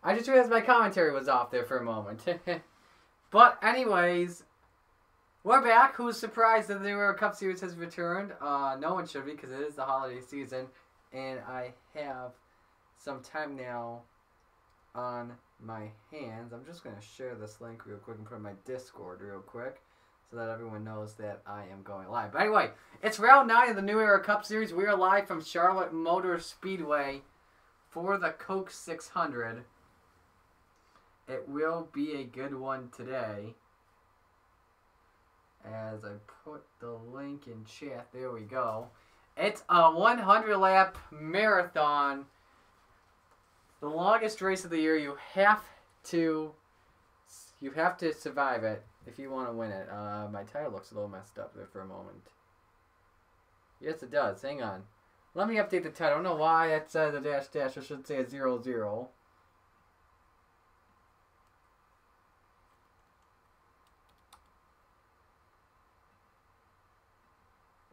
I just realized my commentary was off there for a moment. But anyways, we're back. Who's surprised that the New Era Cup Series has returned? No one should be, because it is the holiday season, and I have some time now on my hands. I'm just going to share this link real quick and put it in my Discord real quick so that everyone knows that I am going live. But anyway, it's round 9 of the New Era Cup Series. We are live from Charlotte Motor Speedway for the Coke 600. It will be a good one today. As I put the link in chat, there we go. It's a 100-lap marathon. The longest race of the year. You have to survive it if you want to win it. My tire looks a little messed up there for a moment. Yes, it does. Hang on. Let me update the tire. I don't know why it says a dash dash. I should say a 00.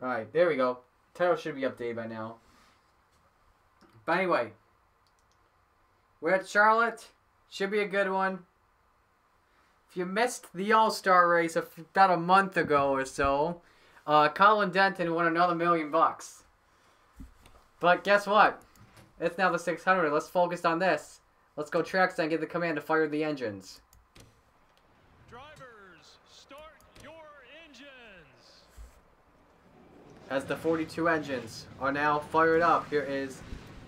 Alright, there we go. Title should be updated by now. But anyway, we're at Charlotte. Should be a good one. If you missed the All-Star race about a month ago or so, Colin Denton won another $1 million. But guess what? It's now the 600. Let's focus on this. Let's go trackside and get the command to fire the engines. Drivers, start your engines. As the 42 engines are now fired up, here is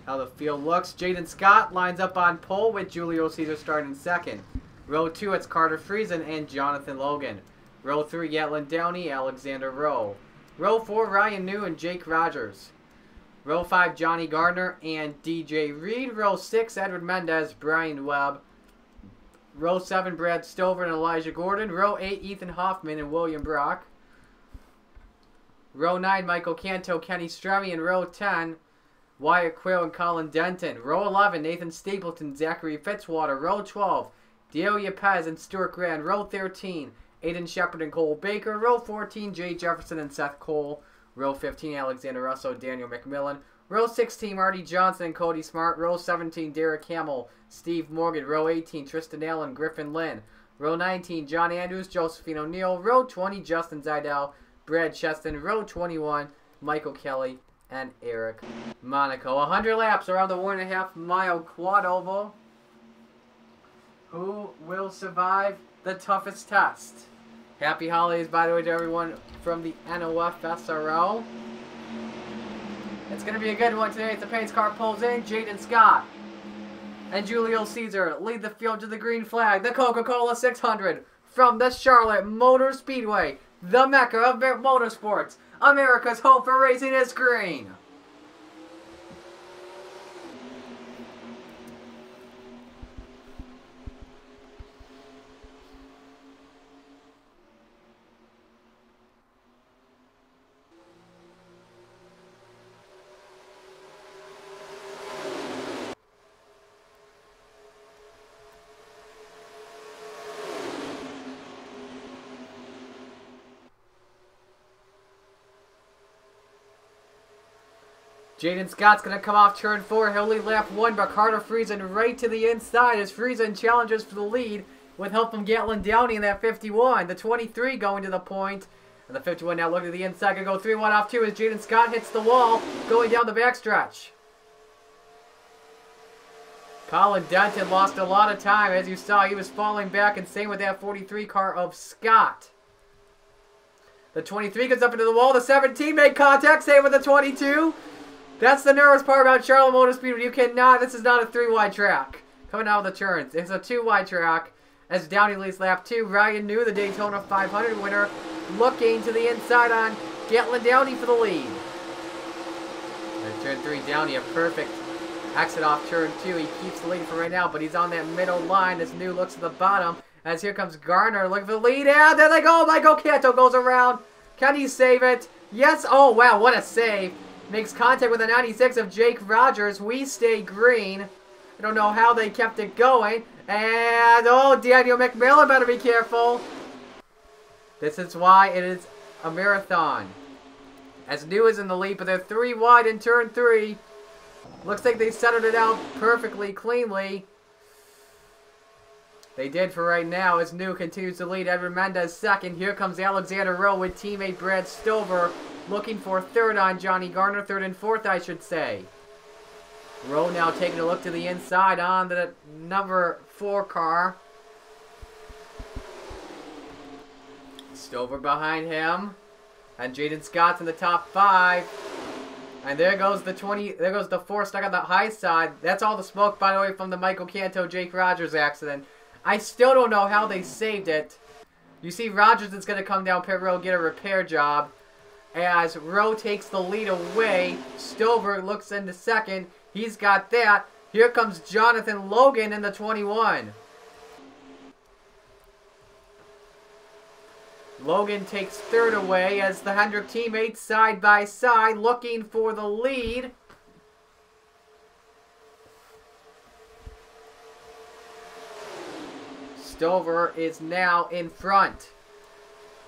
how the field looks. Jaden Scott lines up on pole with Julio Caesar starting second. Row 2, it's Carter Friesen and Jonathan Logan. Row 3, Gatlin Downey, Alexander Rowe. Row 4, Ryan New and Jake Rogers. Row 5, Johnny Gardner and DJ Reed. Row 6, Edward Mendez, Brian Webb. Row 7, Brad Stover and Elijah Gordon. Row 8, Ethan Hoffman and William Brock. Row 9, Michael Canto, Kenny Stremme. And row 10, Wyatt Quill and Colin Denton. Row 11, Nathan Stapleton, Zachary Fitzwater. Row 12, Delia Pez and Stuart Grand. Row 13, Aiden Shepard and Cole Baker. Row 14, Jay Jefferson and Seth Cole. Row 15, Alexander Russo, Daniel McMillan. Row 16, Marty Johnson and Cody Smart. Row 17, Derek Hamill, Steve Morgan. Row 18, Tristan Allen, Griffin Lynn. Row 19, John Andrews, Josephine O'Neill. Row 20, Justin Zidell, Brad Cheston. Row 21, Michael Kelly and Eric Monaco. 100 laps around the 1.5 mile quad oval. Who will survive the toughest test? Happy holidays, by the way, to everyone from the NOFSRL. It's going to be a good one today. It's the pace car pulls in. Jaden Scott and Julio Caesar lead the field to the green flag. The Coca-Cola 600 from the Charlotte Motor Speedway, the mecca of motorsports. America's hope for racing is green. Jaden Scott's going to come off turn 4. He'll lead lap 1, but Carter Friesen right to the inside as Friesen challenges for the lead with help from Gatlin Downey in that 51. The 23 going to the point. And the 51 now looking to the inside. Going to go 3-1 off 2 as Jaden Scott hits the wall going down the backstretch. Colin Denton lost a lot of time. As you saw, he was falling back, and same with that 43 car of Scott. The 23 gets up into the wall. The 17 made contact. Same with the 22. That's the nervous part about Charlotte Motor Speedway. You cannot, this is not a 3-wide track. Coming out of the turns. It's a 2-wide track. As Downey leads lap 2. Ryan New, the Daytona 500 winner, looking to the inside on Gatlin Downey for the lead. And turn 3, Downey, a perfect exit off turn 2. He keeps the lead for right now, but he's on that middle line as New looks at the bottom. As here comes Garner looking for the lead. And there they go. Michael Canto goes around. Can he save it? Yes. Oh, wow. What a save. Makes contact with the 96 of Jake Rogers. We stay green. I don't know how they kept it going. And, oh, Daniel McMillan better be careful. This is why it is a marathon. As New is in the lead, but they're 3 wide in turn 3. Looks like they settled it out perfectly, cleanly. They did for right now as New continues to lead. Edwin Mendez second. Here comes Alexander Rowe with teammate Brad Stover looking for third on Johnny Garner. Third and fourth, I should say. Rowe now taking a look to the inside on the number 4 car. Stover behind him. And Jaden Scott's in the top 5. And there goes the 20. There goes the 4 stuck on the high side. That's all the smoke, by the way, from the Michael Canto, Jake Rogers accident. I still don't know how they saved it. You see Rogers is going to come down pit road, get a repair job. As Rowe takes the lead away, Stover looks into second. He's got that. Here comes Jonathan Logan in the 21. Logan takes third away as the Hendrick teammates side by side looking for the lead. Stover is now in front.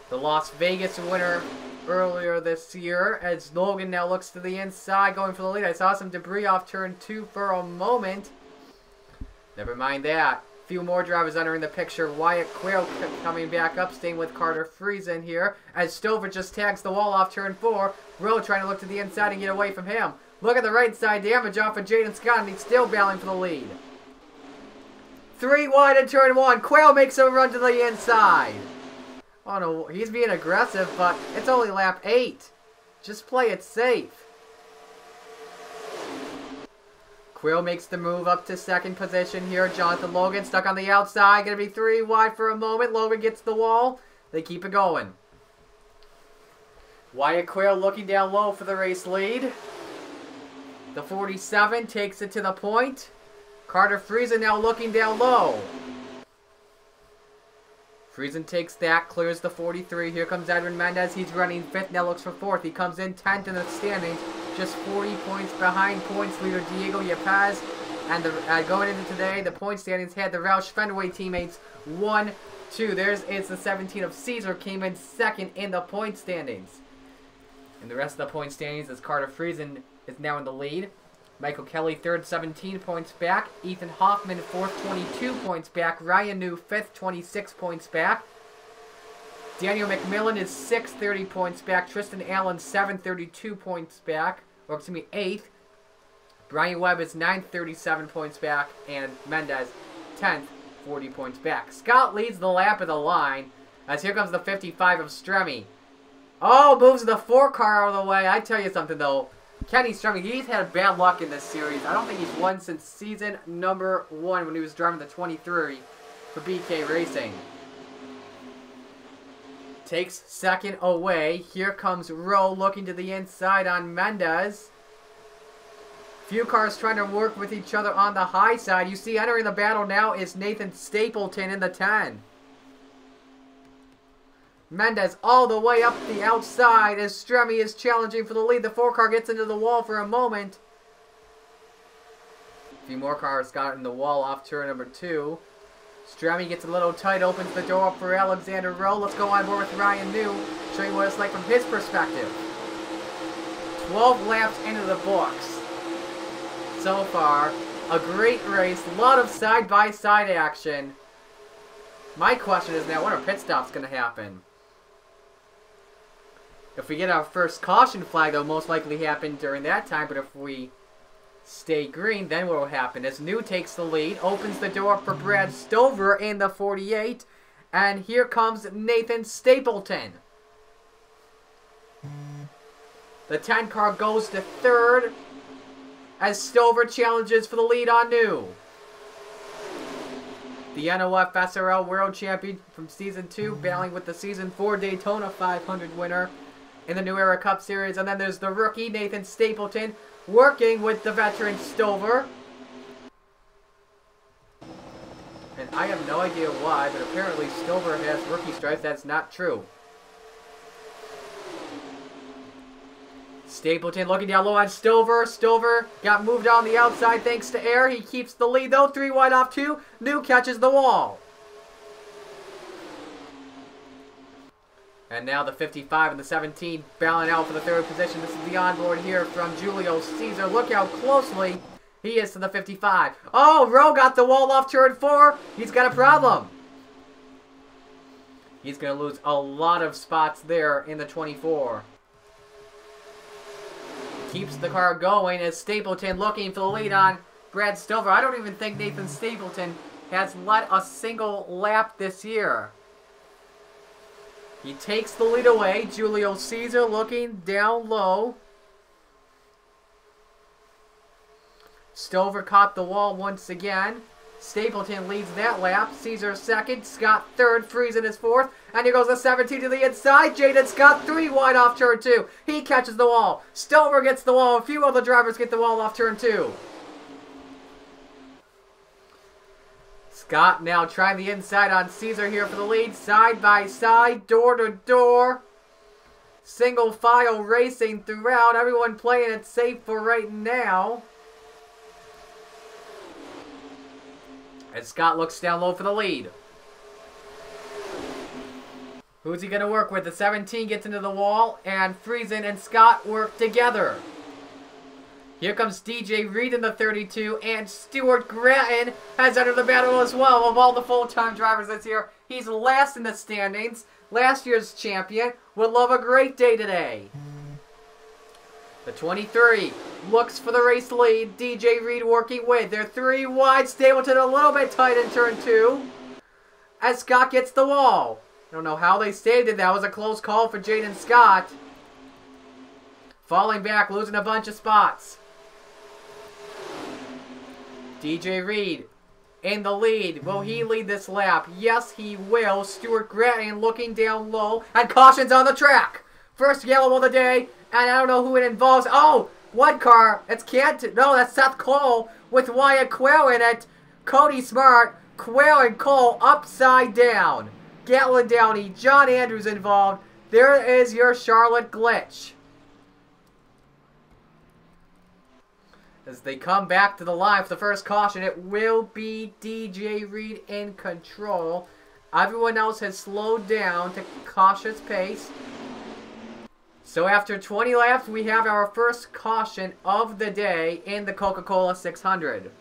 The Las Vegas winner earlier this year as Logan now looks to the inside going for the lead. I saw some debris off turn 2 for a moment. Never mind that. Few more drivers entering the picture. Wyatt Quayle coming back up, staying with Carter Friesen here as Stover just tags the wall off turn 4. Rowe trying to look to the inside and get away from him. Look at the right side damage off of Jaden Scott, and he's still battling for the lead. 3 wide in turn 1. Quayle makes a run to the inside. Oh no, he's being aggressive, but it's only lap 8. Just play it safe. Quayle makes the move up to second position here. Jonathan Logan stuck on the outside. Going to be 3 wide for a moment. Logan gets the wall. They keep it going. Wyatt Quayle looking down low for the race lead. The 47 takes it to the point. Carter Friesen now looking down low. Friesen takes that, clears the 43. Here comes Edwin Mendez. He's running 5th, now looks for 4th. He comes in 10th in the standings, just 40 points behind points leader Diego Yepes. And going into today, the point standings had the Roush Fenway teammates 1, 2. It's the 17 of Caesar, came in 2nd in the point standings. And the rest of the point standings is Carter Friesen is now in the lead. Michael Kelly, 3rd, 17 points back. Ethan Hoffman, 4th, 22 points back. Ryan New, 5th, 26 points back. Daniel McMillan is 6th, 30 points back. Tristan Allen, 7th, 32 points back. Or, excuse me, 8th. Brian Webb is 9th, 37 points back. And Mendez, 10th, 40 points back. Scott leads the lap of the line. As here comes the 55 of Stremme. Oh, moves the 4 car out of the way. I tell you something, though. Kenny Stremme, he's had bad luck in this series. I don't think he's won since season number 1 when he was driving the 23 for BK Racing. Takes second away. Here comes Rowe looking to the inside on Mendez. Few cars trying to work with each other on the high side. You see entering the battle now is Nathan Stapleton in the 10. Mendez all the way up the outside as Stremme is challenging for the lead. The 4 car gets into the wall for a moment. A few more cars got in the wall off turn number 2. Stremme gets a little tight, opens the door up for Alexander Rowe. Let's go on board with Ryan New, show you what it's like from his perspective. 12 laps into the books so far. A great race, a lot of side-by-side action. My question is now, when are pit stops going to happen? If we get our first caution flag, it'll most likely happen during that time. But if we stay green, then what will happen? As New takes the lead, opens the door for Brad Stover in the 48. And here comes Nathan Stapleton. The 10 car goes to 3rd as Stover challenges for the lead on New. The NOFSRL World Champion from Season 2, battling with the Season 4 Daytona 500 winner in the New Era Cup Series. And then there's the rookie, Nathan Stapleton, working with the veteran Stover. And I have no idea why, but apparently Stover has rookie stripes. That's not true. Stapleton looking down low on Stover. Stover got moved on the outside thanks to air. He keeps the lead though. 3 wide off 2. New catches the wall. And now the 55 and the 17 battling out for the 3rd position. This is the onboard here from Julio Caesar. Look how closely He is to the 55. Oh, Rowe got the wall off turn 4. He's got a problem. He's going to lose a lot of spots there in the 24. Keeps the car going as Stapleton looking for the lead on Brad Stover. I don't even think Nathan Stapleton has led a single lap this year. He takes the lead away. Julio Caesar looking down low. Stover caught the wall once again. Stapleton leads that lap. Caesar second. Scott third. Friesen is fourth. And here goes the 17 to the inside. Jaden Scott 3 wide off turn 2. He catches the wall. Stover gets the wall. A few other drivers get the wall off turn 2. Scott now trying the inside on Caesar here for the lead. Side by side. Door to door. Single file racing throughout. Everyone playing it safe for right now. And Scott looks down low for the lead. Who's he going to work with? The 17 gets into the wall, and Friesen and Scott work together. Here comes DJ Reed in the 32, and Stuart Grattan has entered the battle as well. Of all the full-time drivers this year, he's last in the standings. Last year's champion. Would love a great day today. The 23 looks for the race lead. DJ Reed working with. They're 3 wide. Stapleton a little bit tight in turn 2. As Scott gets the wall. I don't know how they saved it. That was a close call for Jaden Scott. Falling back, losing a bunch of spots. DJ Reed in the lead. Will he lead this lap? Yes, he will. Stuart Grattan looking down low. And caution's on the track. First yellow of the day. And I don't know who it involves. Oh, one car. It's Canton. No, that's Seth Cole with Wyatt Quayle in it. Cody Smart, Quayle and Cole upside down. Gatlin Downey, John Andrews involved. There is your Charlotte glitch. As they come back to the line for the first caution, it will be DJ Reed in control. Everyone else has slowed down to cautious pace. So after 20 laps, we have our first caution of the day in the Coca-Cola 600.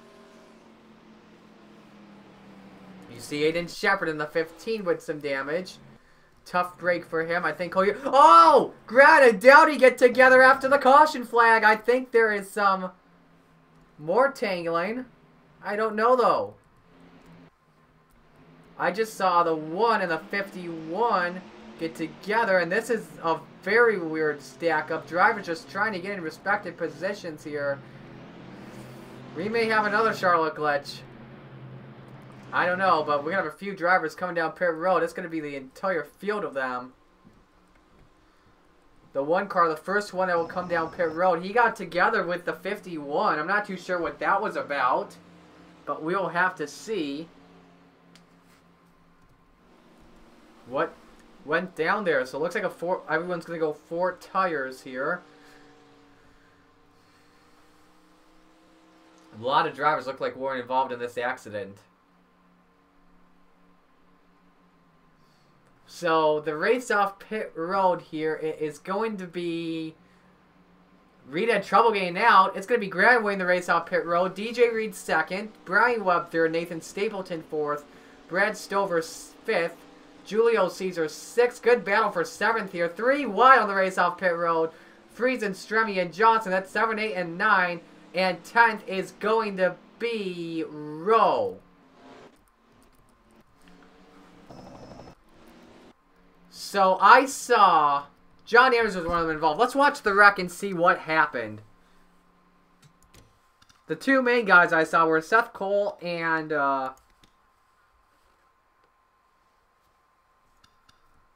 You see Aiden Shepard in the 15 with some damage. Tough break for him. I think oh! Grant and Downey get together after the caution flag. I think there is some more tangling. I don't know, though. I just saw the 1 and the 51 get together, and this is a very weird stack up. Drivers just trying to get in respective positions here. We may have another Charlotte glitch. I don't know, but we're going to have a few drivers coming down pit road. It's going to be the entire field of them. The one car, the first one that will come down pit road, he got together with the 51. I'm not too sure what that was about, but we'll have to see what went down there. So it looks like everyone's going to go 4 tires here. A lot of drivers look like weren't involved in this accident. So the race off pit road here is going to be Reed had trouble getting out. It's going to be Grant winning the race off pit road. DJ Reed second. Brian Webb third. Nathan Stapleton fourth. Brad Stover fifth. Julio Caesar sixth. Good battle for seventh here. 3 wide on the race off pit road. Friesen, Stremme, and Johnson. That's 7, 8, and 9. And 10th is going to be Rowe. So I saw John Ayers was one of them involved. Let's watch the wreck and see what happened. The 2 main guys I saw were Seth Cole and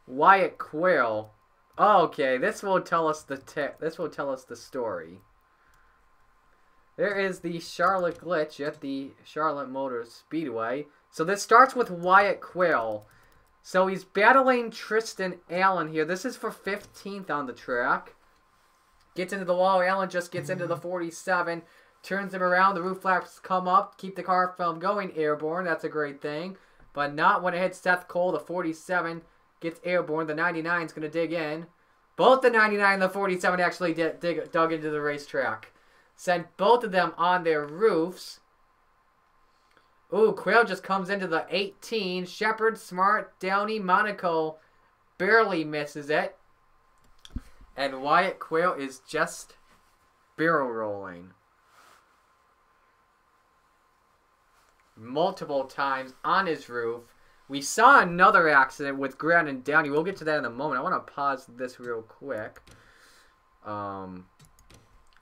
Wyatt Quayle. Oh, okay, this will tell us the story. There is the Charlotte glitch at the Charlotte Motor Speedway. So this starts with Wyatt Quayle. So he's battling Tristan Allen here. This is for 15th on the track. Gets into the wall. Allen just gets into the 47. Turns him around. The roof flaps come up. Keep the car from going airborne. That's a great thing. But not when it hits Seth Cole. The 47 gets airborne. The 99 is going to dig in. Both the 99 and the 47 actually dug into the racetrack. Sent both of them on their roofs. Ooh, Quail just comes into the 18. Shepard, Smart, Downey, Monaco barely misses it. And Wyatt Quail is just barrel rolling. Multiple times on his roof. We saw another accident with Grant and Downey. We'll get to that in a moment. I want to pause this real quick.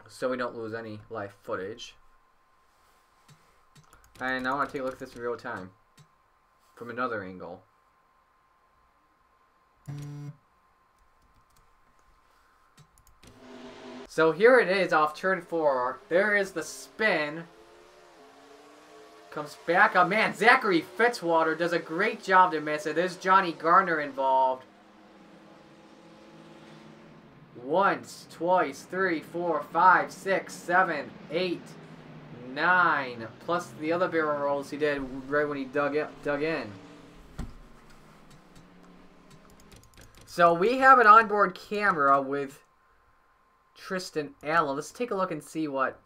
So we don't lose any live footage. And I want to take a look at this in real time. From another angle. So here it is off turn 4. There is the spin. Comes back up. Man, Zachary Fitzwater does a great job to miss it. There's Johnny Garner involved. Once, twice, 3, 4, 5, 6, 7, 8, 9. Plus the other barrel rolls he did right when he dug in. So we have an onboard camera with Tristan Allen. Let's take a look and see what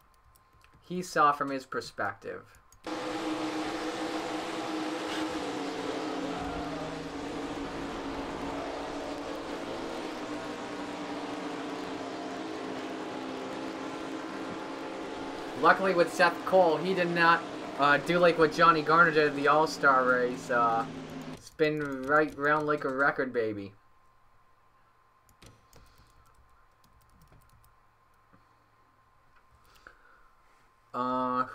he saw from his perspective. Luckily with Seth Cole, he did not do like what Johnny Garner did at the All-Star race. Spin right round like a record, baby.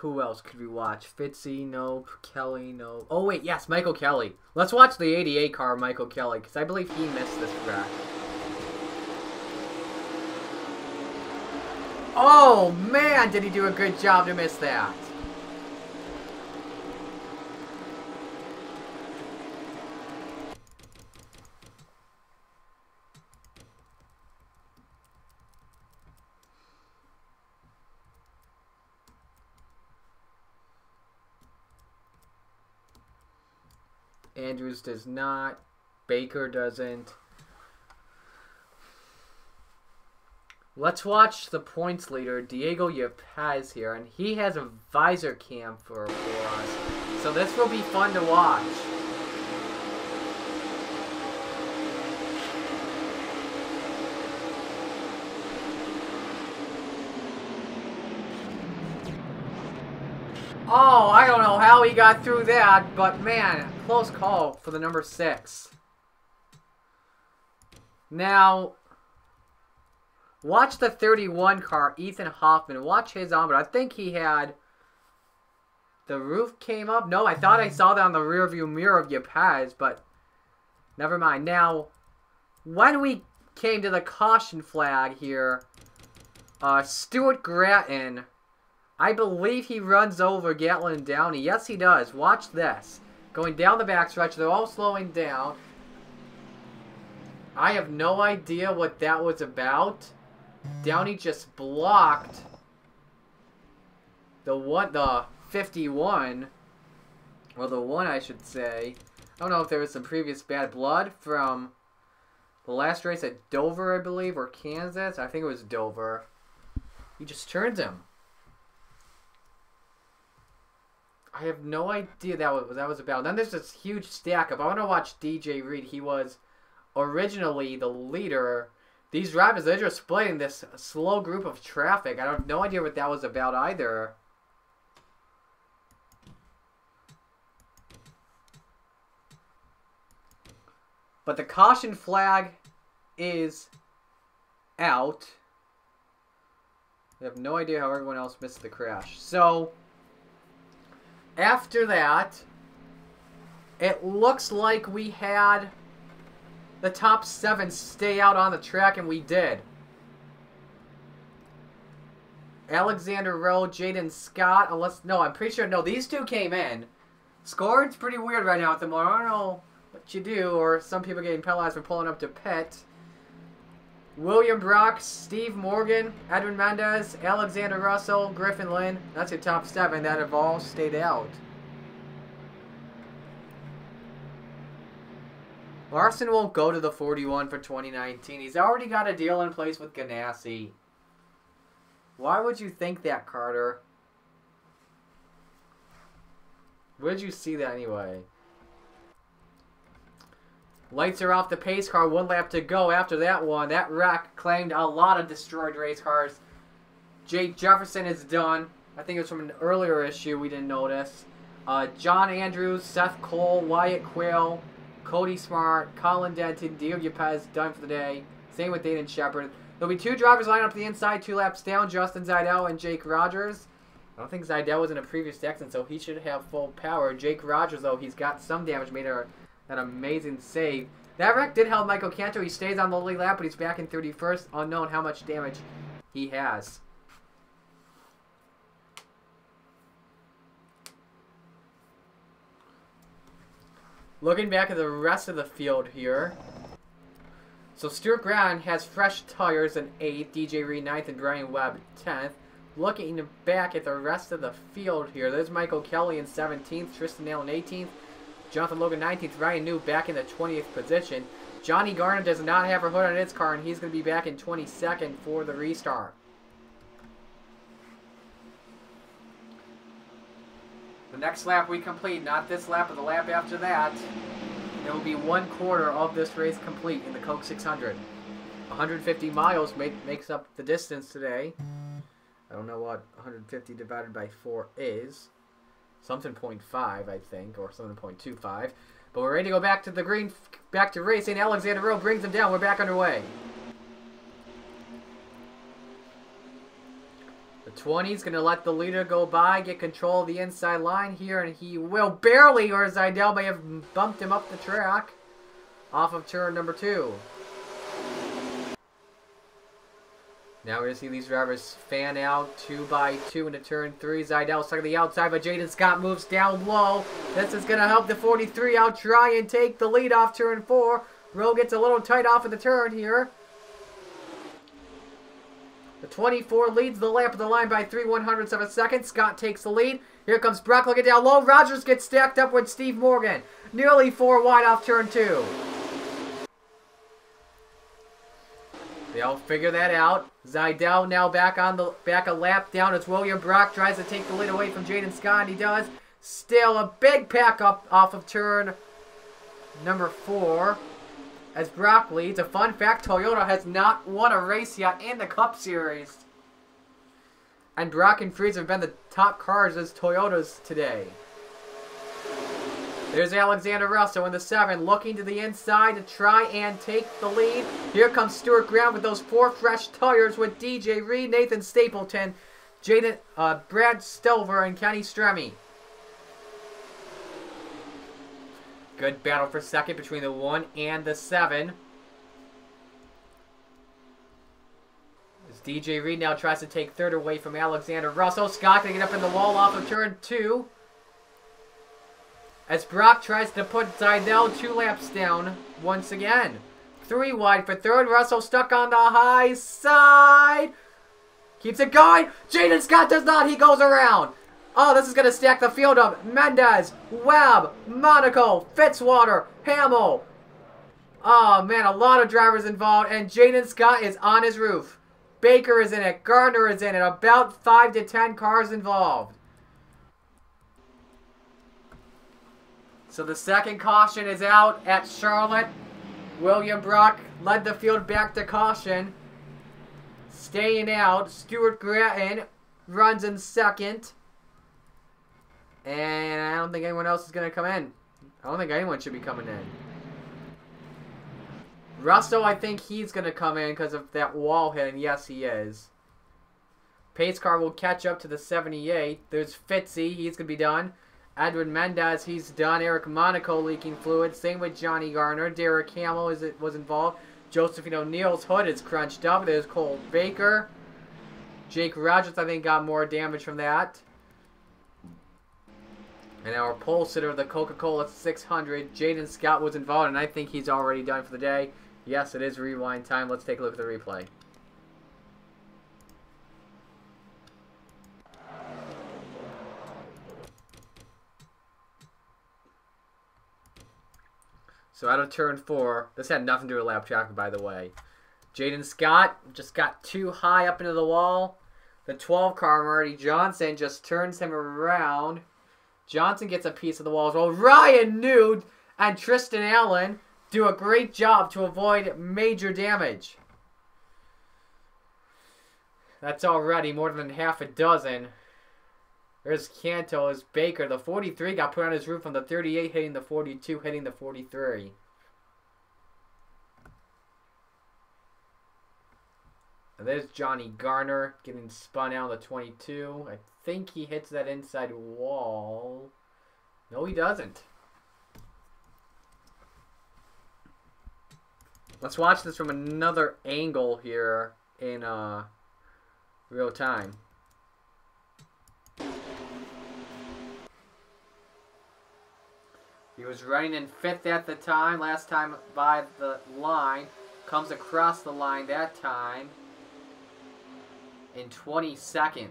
Who else could we watch? Fitzy, nope. Kelly, no. Oh, wait, yes, Michael Kelly. Let's watch the 88 car, Michael Kelly, because I believe he missed this track. Oh, man, did he do a good job to miss that. Andrews does not. Baker doesn't. Let's watch the points leader, Diego Yepes here, and he has a visor cam for us. So this will be fun to watch. Oh, I don't know how he got through that, but man, close call for the number 6. Now, watch the 31 car, Ethan Hoffman. Watch his on, but I think he had... The roof came up? No, I thought I saw that on the rearview mirror of Yepes, but never mind. Now, when we came to the caution flag here, Stuart Gratton, I believe he runs over Gatlin and Downey. Yes, he does. Watch this. Going down the backstretch, they're all slowing down. I have no idea what that was about. Downey just blocked the 51, or the 1 I should say. I don't know if there was some previous bad blood from the last race at Dover, I believe, or Kansas. I think it was Dover. He just turns him. I have no idea what that was about. Then there's this huge stack up. I want to watch DJ Reed. He was originally the leader. These drivers, they're just splitting this slow group of traffic. I have no idea what that was about either. But the caution flag is out. I have no idea how everyone else missed the crash. So, after that, it looks like we had the top 7 stay out on the track, and we did. Alexander Rowe, Jaden Scott, no, I'm pretty sure, no, these two came in. Scoring's pretty weird right now at the moment. I don't know what you do, or some people getting penalized for pulling up to pit. William Brock, Steve Morgan, Edwin Mendez, Alexander Russell, Griffin Lynn. That's your top 7 that have all stayed out. Larson won't go to the 41 for 2019. He's already got a deal in place with Ganassi. Why would you think that, Carter? Where did you see that anyway? Lights are off the pace car. 1 lap to go after that one. That wreck claimed a lot of destroyed race cars. Jake Jefferson is done. I think it was from an earlier issue we didn't notice. John Andrews, Seth Cole, Wyatt Quayle, Cody Smart, Colin Denton, Diego Yepes done for the day. Same with Dayton Shepard. There'll be 2 drivers lined up to the inside, 2 laps down. Justin Zaidel and Jake Rogers. I don't think Zaidel was in a previous accident, so he should have full power. Jake Rogers, though, he's got some damage, made an amazing save. That wreck did help Michael Canto. He stays on the lead lap, but he's back in 31st. Unknown how much damage he has. Looking back at the rest of the field here. So Stuart Brown has fresh tires in 8th, DJ Reed 9th, and Brian Webb 10th. Looking back at the rest of the field here, there's Michael Kelly in 17th, Tristan Allen 18th, Jonathan Logan 19th, Ryan New back in the 20th position. Johnny Garner does not have a hood on his car, and he's going to be back in 22nd for the restart. The next lap we complete, not this lap, but the lap after that. It will be 1/4 of this race complete in the Coke 600. 150 miles makes up the distance today. I don't know what 150 divided by 4 is. Something 0.5, I think, or something 0.25. But we're ready to go back to the green, back to racing. Alexander Rowe brings him down. We're back underway. The 20 is going to let the leader go by, get control of the inside line here, and he will barely, or Zaidel may have bumped him up the track off of turn number 2. Now we're going to see these drivers fan out 2 by 2 into turn 3. Zaidel stuck on the outside, but Jaden Scott moves down low. This is going to help the 43 out try and take the lead off turn 4. Rowe gets a little tight off of the turn here. The 24 leads the lap of the line by 3/100ths of a second. Scott takes the lead. Here comes Brock looking down low. Rogers gets stacked up with Steve Morgan. Nearly 4 wide off turn 2. They'll figure that out. Zaidel now back a lap down as William Brock tries to take the lead away from Jaden Scott, and he does. Still a big pack up off of turn number 4 as Brock leads. A fun fact, Toyota has not won a race yet in the Cup Series. And Brock and Freeze have been the top cars as Toyotas today. There's Alexander Russell in the 7, looking to the inside to try and take the lead. Here comes Stuart Graham with those 4 fresh tires with DJ Reed, Nathan Stapleton, Brad Stover, and Kenny Stremme. Good battle for second between the 1 and the 7. As DJ Reed now tries to take third away from Alexander Russell. Scott going to get up in the wall off of turn 2. As Brock tries to put Zaidel 2 laps down once again. 3 wide for third. Russell stuck on the high side. Keeps it going. Jaden Scott does not. He goes around. Oh, this is going to stack the field up. Mendez, Webb, Monaco, Fitzwater, Hamill. Oh, man, a lot of drivers involved. And Jaden Scott is on his roof. Baker is in it. Gardner is in it. About 5 to 10 cars involved. So the second caution is out at Charlotte. William Brock led the field back to caution. Staying out, Stuart Gratton runs in second. And I don't think anyone else is going to come in. I don't think anyone should be coming in. Russell, I think he's going to come in because of that wall hit, and yes, he is. Pace car will catch up to the 78. There's Fitzy, he's going to be done. Edwin Mendez, he's done. Eric Monaco leaking fluid. Same with Johnny Garner. Derek Hamill was involved. Josephine O'Neill's hood is crunched up. There's Cole Baker. Jake Rogers, I think, got more damage from that. And our pole sitter of the Coca-Cola 600, Jaden Scott, was involved, and I think he's already done for the day. Yes, it is rewind time. Let's take a look at the replay. So out of turn 4, this had nothing to do with lap traffic, by the way. Jaden Scott just got too high up into the wall. The 12 car, Marty Johnson, just turns him around. Johnson gets a piece of the wall as well. Ryan Nude and Tristan Allen do a great job to avoid major damage. That's already more than half a dozen. There's Canto, there's Baker. The 43 got put on his roof on the 38, hitting the 42, hitting the 43. And there's Johnny Garner getting spun out of the 22. I think he hits that inside wall. No, he doesn't. Let's watch this from another angle here in real time. He was running in 5th at the time. Last time by the line. Comes across the line that time in 22nd.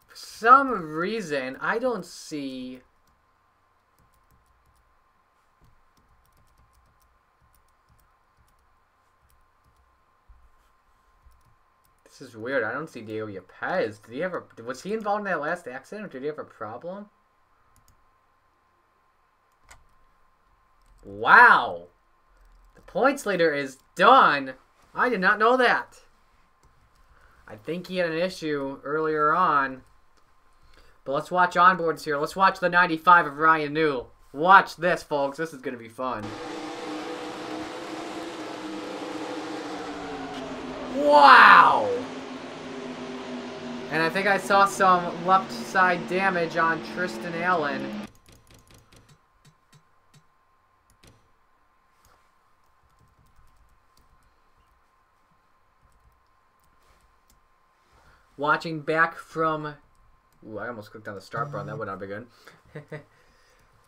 For some reason, I don't see... This is weird. I don't see Diego Yepez. Did he ever... Was he involved in that last accident, or did he have a problem? Wow! The points leader is done! I did not know that. I think he had an issue earlier on. But let's watch onboards here. Let's watch the 95 of Ryan New. Watch this, folks. This is going to be fun. Wow! And I think I saw some left side damage on Tristan Allen. Watching back from... Ooh, I almost clicked on the start button. That would not be good.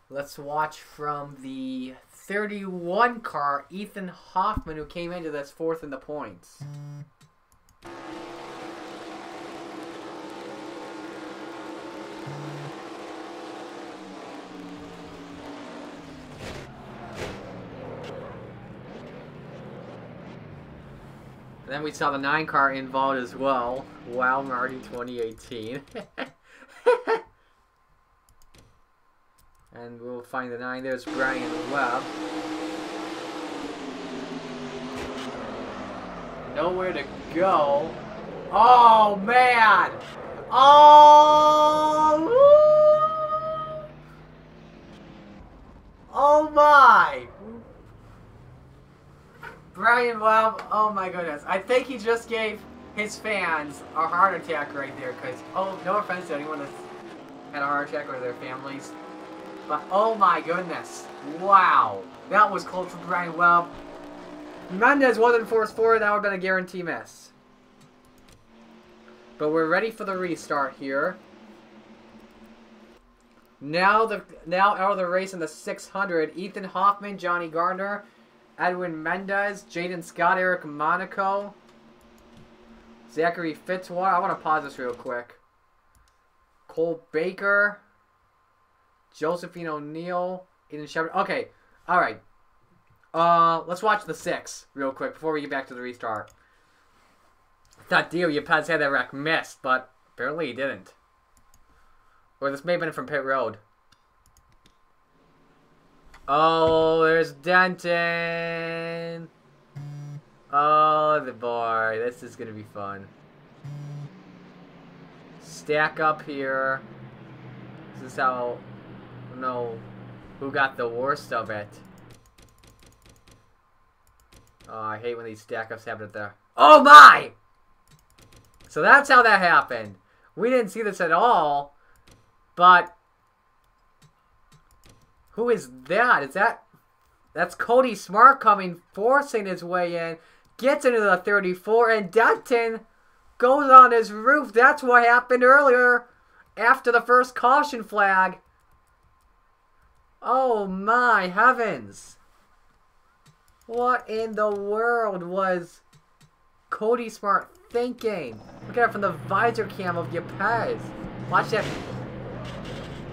Let's watch from the 31 car, Ethan Hoffman, who came into this 4th in the points. And then we saw the 9 car involved as well. Wow, Marty 2018. And we'll find the 9. There's Brian Webb. Nowhere to go. Oh, man! Oh! Woo! Oh, my! Brian Webb, oh my goodness. I think he just gave his fans a heart attack right there. Because, oh, no offense to anyone that's had a heart attack or their families. But, oh my goodness. Wow. That was close for Brian Webb. Mendez wasn't forced forward. That would have been a guarantee miss. But we're ready for the restart here. Now out of the race in the 600, Ethan Hoffman, Johnny Gardner, Edwin Mendez, Jaden Scott, Eric Monaco, Zachary Fitzwater. I want to pause this real quick. Cole Baker, Josephine O'Neill, Eden Shepard. Okay, all right. Let's watch the 6 real quick before we get back to the restart. I thought Dio Yepez had that wreck missed, but apparently he didn't. Or this may have been from pit road. Oh, there's Denton. Oh, the boy. This is going to be fun. Stack up here. This is how... No. Who got the worst of it? Oh, I hate when these stack-ups happen there. Oh, my! So that's how that happened. We didn't see this at all. But... Who is that? Is that... That's Cody Smart coming, forcing his way in. Gets into the 34, and Denton goes on his roof. That's what happened earlier after the first caution flag. Oh my heavens. What in the world was Cody Smart thinking? Look at it from the visor cam of Yepes. Watch that.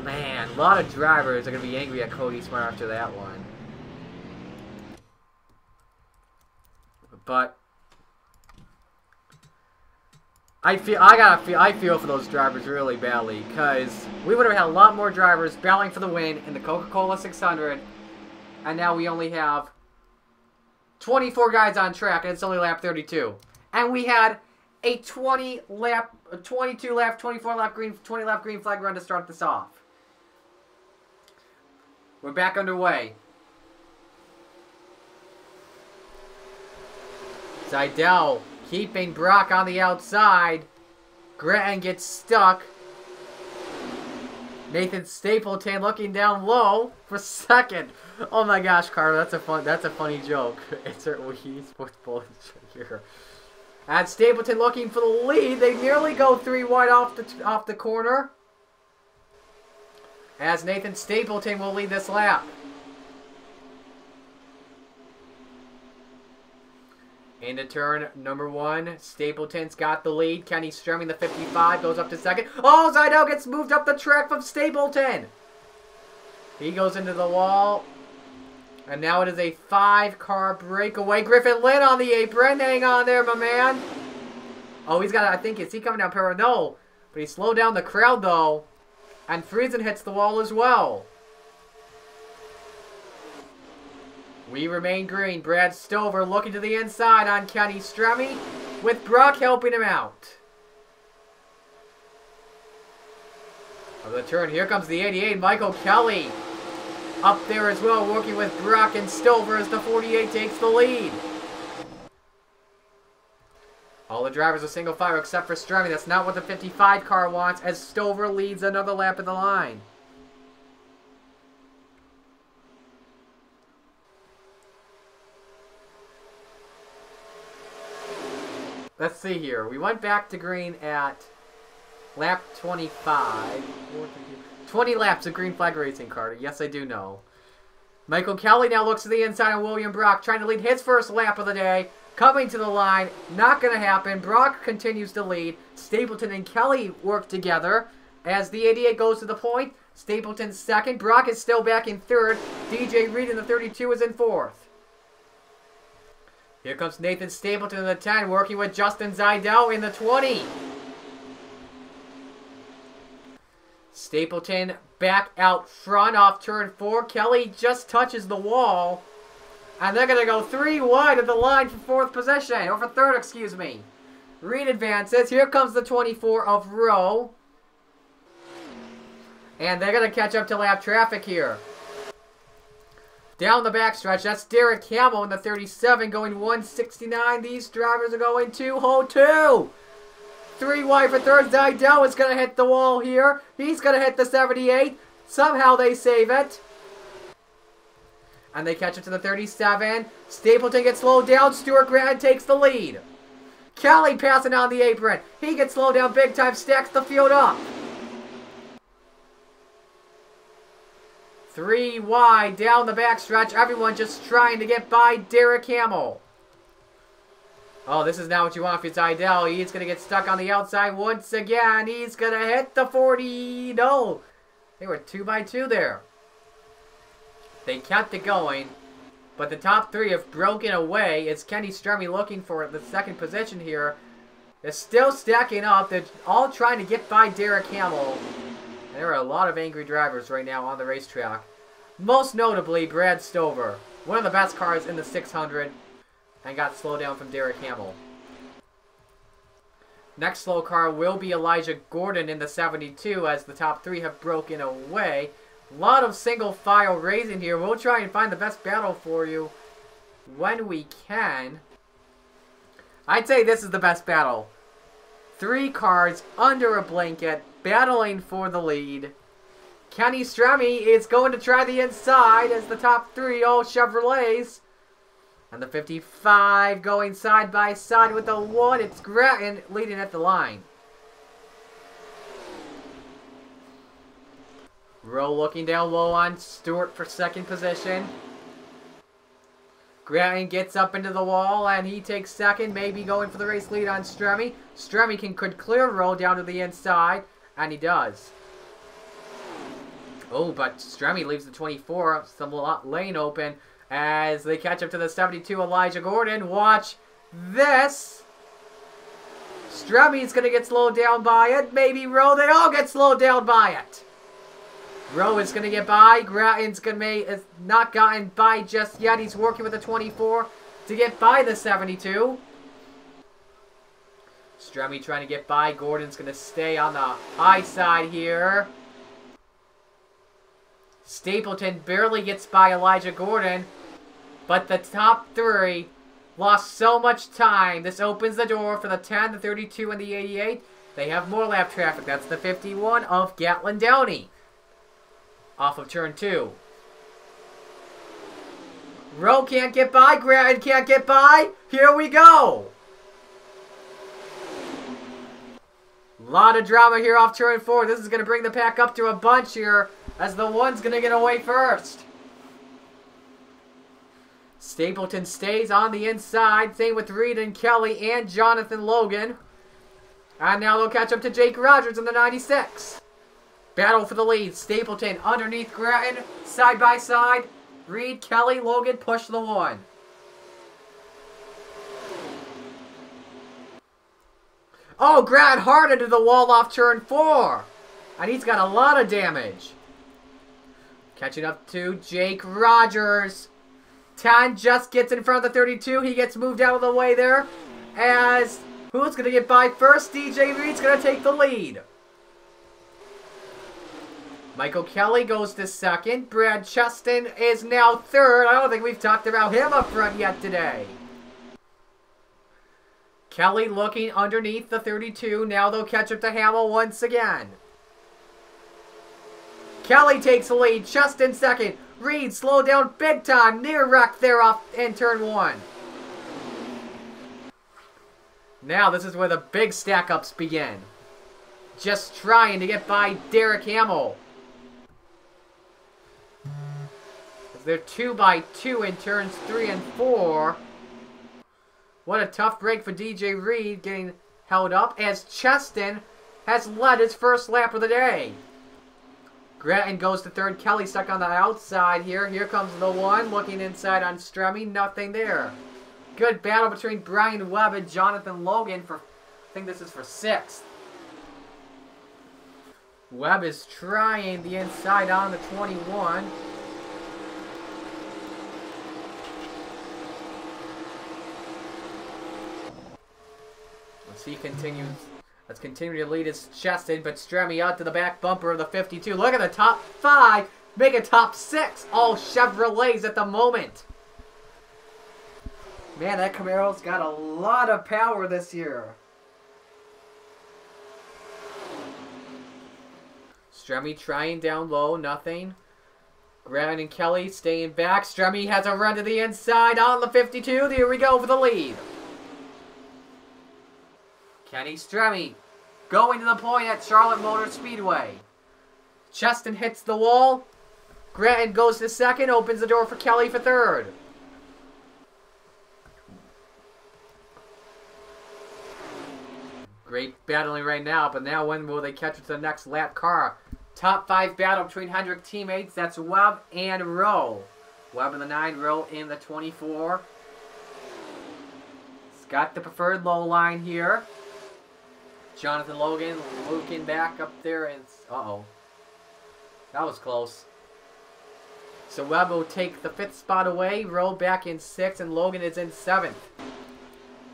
Man, a lot of drivers are going to be angry at Cody Smart after that one. But I feel for those drivers really badly, because we would have had a lot more drivers battling for the win in the Coca-Cola 600, and now we only have 24 guys on track, and it's only lap 32. And we had a 22 lap, 24 lap green, 20 lap green flag run to start this off. We're back underway. Seidel keeping Brock on the outside. Gretton gets stuck. Nathan Stapleton looking down low for second. Oh my gosh, Carter, that's a funny joke. It's a Wii Sports Bullet here. And Stapleton looking for the lead. They nearly go 3 wide off the corner. As Nathan Stapleton will lead this lap. Into turn number 1. Stapleton's got the lead. Kenny Stremming, the 55, goes up to second. Oh, Seidel gets moved up the track from Stapleton. He goes into the wall. And now it is a 5-car breakaway. Griffin Lynn on the apron. Hang on there, my man. Oh, he's got, I think, is he coming down Para? No. But he slowed down the crowd, though. And Friesen hits the wall as well. We remain green. Brad Stover looking to the inside on Kenny Stremme, with Brock helping him out. Of the turn, here comes the 88, Michael Kelly. Up there as well, working with Brock and Stover as the 48 takes the lead. All the drivers are single file except for Stremme. That's not what the 55 car wants, as Stover leads another lap of the line. Let's see here. We went back to green at lap 25. 20 laps of green flag racing, Carter. Yes, I do know. Michael Kelly now looks to the inside on William Brock, trying to lead his first lap of the day. Coming to the line. Not going to happen. Brock continues to lead. Stapleton and Kelly work together as the 88 goes to the point. Stapleton's second. Brock is still back in third. DJ Reed in the 32 is in fourth. Here comes Nathan Stapleton in the 10, working with Justin Seidel in the 20. Stapleton back out front off turn 4. Kelly just touches the wall. And they're going to go 3 wide of the line for 4th position. Or for 3rd, excuse me. Reed advances. Here comes the 24 of Rowe. And they're going to catch up to lap traffic here. Down the backstretch, that's Derek Hamill in the 37 going 169. These drivers are going 202. 3 wide for 3rd. Seidel is going to hit the wall here. He's going to hit the 78. Somehow they save it. And they catch it to the 37. Stapleton gets slowed down. Stuart Grant takes the lead. Kelly passing on the apron. He gets slowed down big time. Stacks the field up. 3 wide down the backstretch. Everyone just trying to get by Derek Hamill. Oh, this is not what you want for Seidel. He's going to get stuck on the outside once again. He's going to hit the 40. No. They were 2 by 2 there. They kept it going. But the top 3 have broken away. It's Kenny Stremme looking for the 2nd position here. They're still stacking up. They're all trying to get by Derek Hamill. There are a lot of angry drivers right now on the racetrack. Most notably, Brad Stover. One of the best cars in the 600. And got slowed down from Derek Hamill. Next slow car will be Elijah Gordon in the 72 as the top 3 have broken away. A lot of single file racing here. We'll try and find the best battle for you when we can. I'd say this is the best battle. 3 cars under a blanket battling for the lead. Kenny Stremme is going to try the inside as the top 3 all Chevrolets. And the 55 going side by side with the 1. It's Grattan leading at the line. Rowe looking down low on Stewart for 2nd position. Grattan gets up into the wall, and he takes second, maybe going for the race lead on Stremme. Stremme could clear roll down to the inside, and he does. Oh, but Stremme leaves the 24, some lane open, as they catch up to the 72, Elijah Gordon. Watch this. Stremme's going to get slowed down by it. Maybe Rowe. They all get slowed down by it. Rowe is going to get by. Grattan's is not gotten by just yet. He's working with the 24 to get by the 72. Stremme trying to get by. Gordon's going to stay on the high side here. Stapleton barely gets by Elijah Gordon, but the top three lost so much time. This opens the door for the 10, the 32, and the 88. They have more lap traffic. That's the 51 of Gatlin Downey. Off of turn 2. Rowe can't get by. Grattan can't get by. Here we go. A lot of drama here off turn 4. This is going to bring the pack up to a bunch here, as the one's going to get away first. Stapleton stays on the inside. Same with Reed and Kelly and Jonathan Logan. And now they'll catch up to Jake Rogers in the 96. Battle for the lead. Stapleton underneath Grattan. Side by side. Reed, Kelly, Logan push the 1. Oh, Grattan hard into the wall off turn 4. And he's got a lot of damage. Catching up to Jake Rogers. 10 just gets in front of the 32. He gets moved out of the way there. As who's going to get by first? DJ Reed's going to take the lead. Michael Kelly goes to second. Brad Cheston is now third. I don't think we've talked about him up front yet today. Kelly looking underneath the 32. Now they'll catch up to Hamill once again. Kelly takes the lead. Cheston second. Reed slowed down big time. Near wreck there off in turn 1. Now this is where the big stack-ups begin. Just trying to get by Derek Hamill. They're 2 by 2 in turns 3 and 4. What a tough break for DJ Reed, getting held up as Cheston has led his first lap of the day. Grattan goes to third. Kelly stuck on the outside here. Here comes the 1 looking inside on Stremme. Nothing there. Good battle between Brian Webb and Jonathan Logan for, I think this is for 6th. Webb is trying the inside on the 21. He continues. Let's continue to lead his Cheston, but Stremme out to the back bumper of the 52. Look at the top 5. Make a top 6. All Chevrolets at the moment. Man, that Camaro's got a lot of power this year. Stremme trying down low. Nothing. Grattan and Kelly staying back. Stremme has a run to the inside on the 52. Here we go for the lead. Kenny Stremme going to the point at Charlotte Motor Speedway. Cheston hits the wall. Grattan goes to second, opens the door for Kelly for third. Great battling right now, but now when will they catch up to the next lap car? Top 5 battle between Hendrick teammates. That's Webb and Rowe. Webb in the 9, Rowe in the 24. It's got the preferred low line here. Jonathan Logan looking back up there and... Uh-oh. That was close. So Webb will take the 5th spot away. Rowe back in 6th, and Logan is in 7th.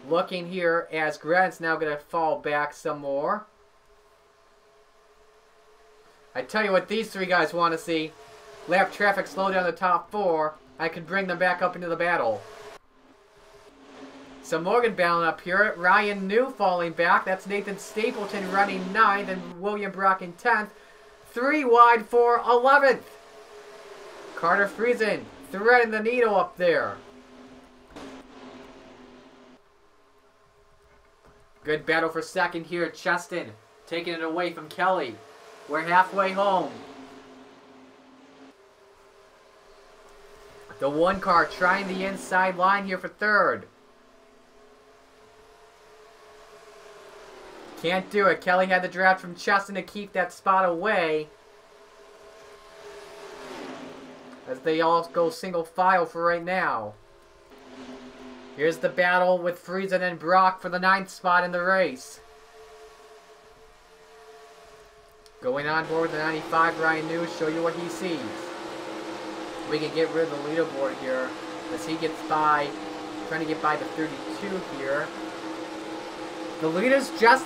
Looking here as Grattan's now going to fall back some more. I tell you what these 3 guys want to see. Lap traffic slow down the top 4. I could bring them back up into the battle. So Morgan battling up here. Ryan New falling back. That's Nathan Stapleton running 9th and William Brock in 10th. 3 wide for 11th. Carter Friesen threading the needle up there. Good battle for second here. Cheston taking it away from Kelly. We're halfway home. The one car trying the inside line here for third. Can't do it. Kelly had the draft from Cheston to keep that spot away. As they all go single file for right now. Here's the battle with Friesen and Brock for the 9th spot in the race. Going on board the 95, Ryan New, show you what he sees. We can get rid of the leaderboard here as he gets by, trying to get by the 32 here. The leaders just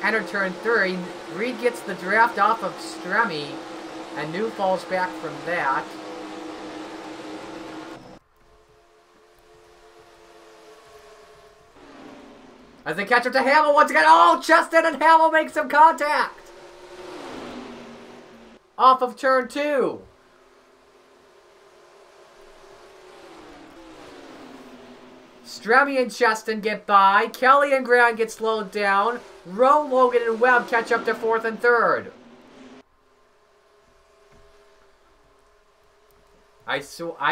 entered turn 3. Reed gets the draft off of Stremme, and New falls back from that. As they catch up to Hamill once again. Oh, Cheston and Hamill make some contact. Off of turn 2. Stremme and Cheston get by. Kelly and Grant get slowed down. Rowe, Logan, and Webb catch up to 4th and 3rd. I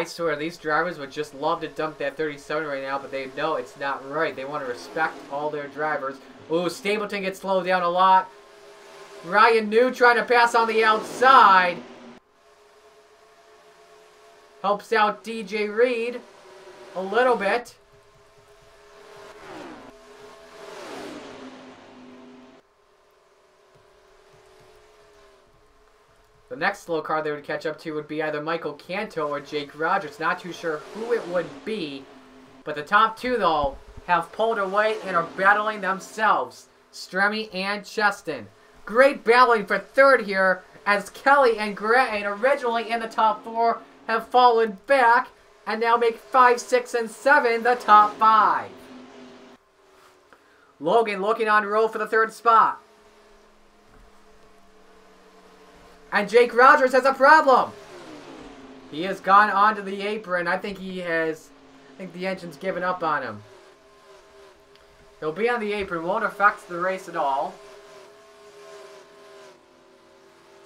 swear these drivers would just love to dump that 37 right now, but they know it's not right. They want to respect all their drivers. Ooh, Stapleton gets slowed down a lot. Ryan New trying to pass on the outside. Helps out DJ Reed a little bit. The next slow car they would catch up to would be either Michael Canto or Jake Rogers. Not too sure who it would be. But the top 2, though, have pulled away and are battling themselves. Stremme and Cheston. Great battling for 3rd here as Kelly and Grant, originally in the top 4, have fallen back and now make 5, 6, and 7 the top 5. Logan looking on roll for the 3rd spot. And Jake Rogers has a problem. He has gone onto the apron. I think the engine's given up on him. He'll be on the apron. Won't affect the race at all.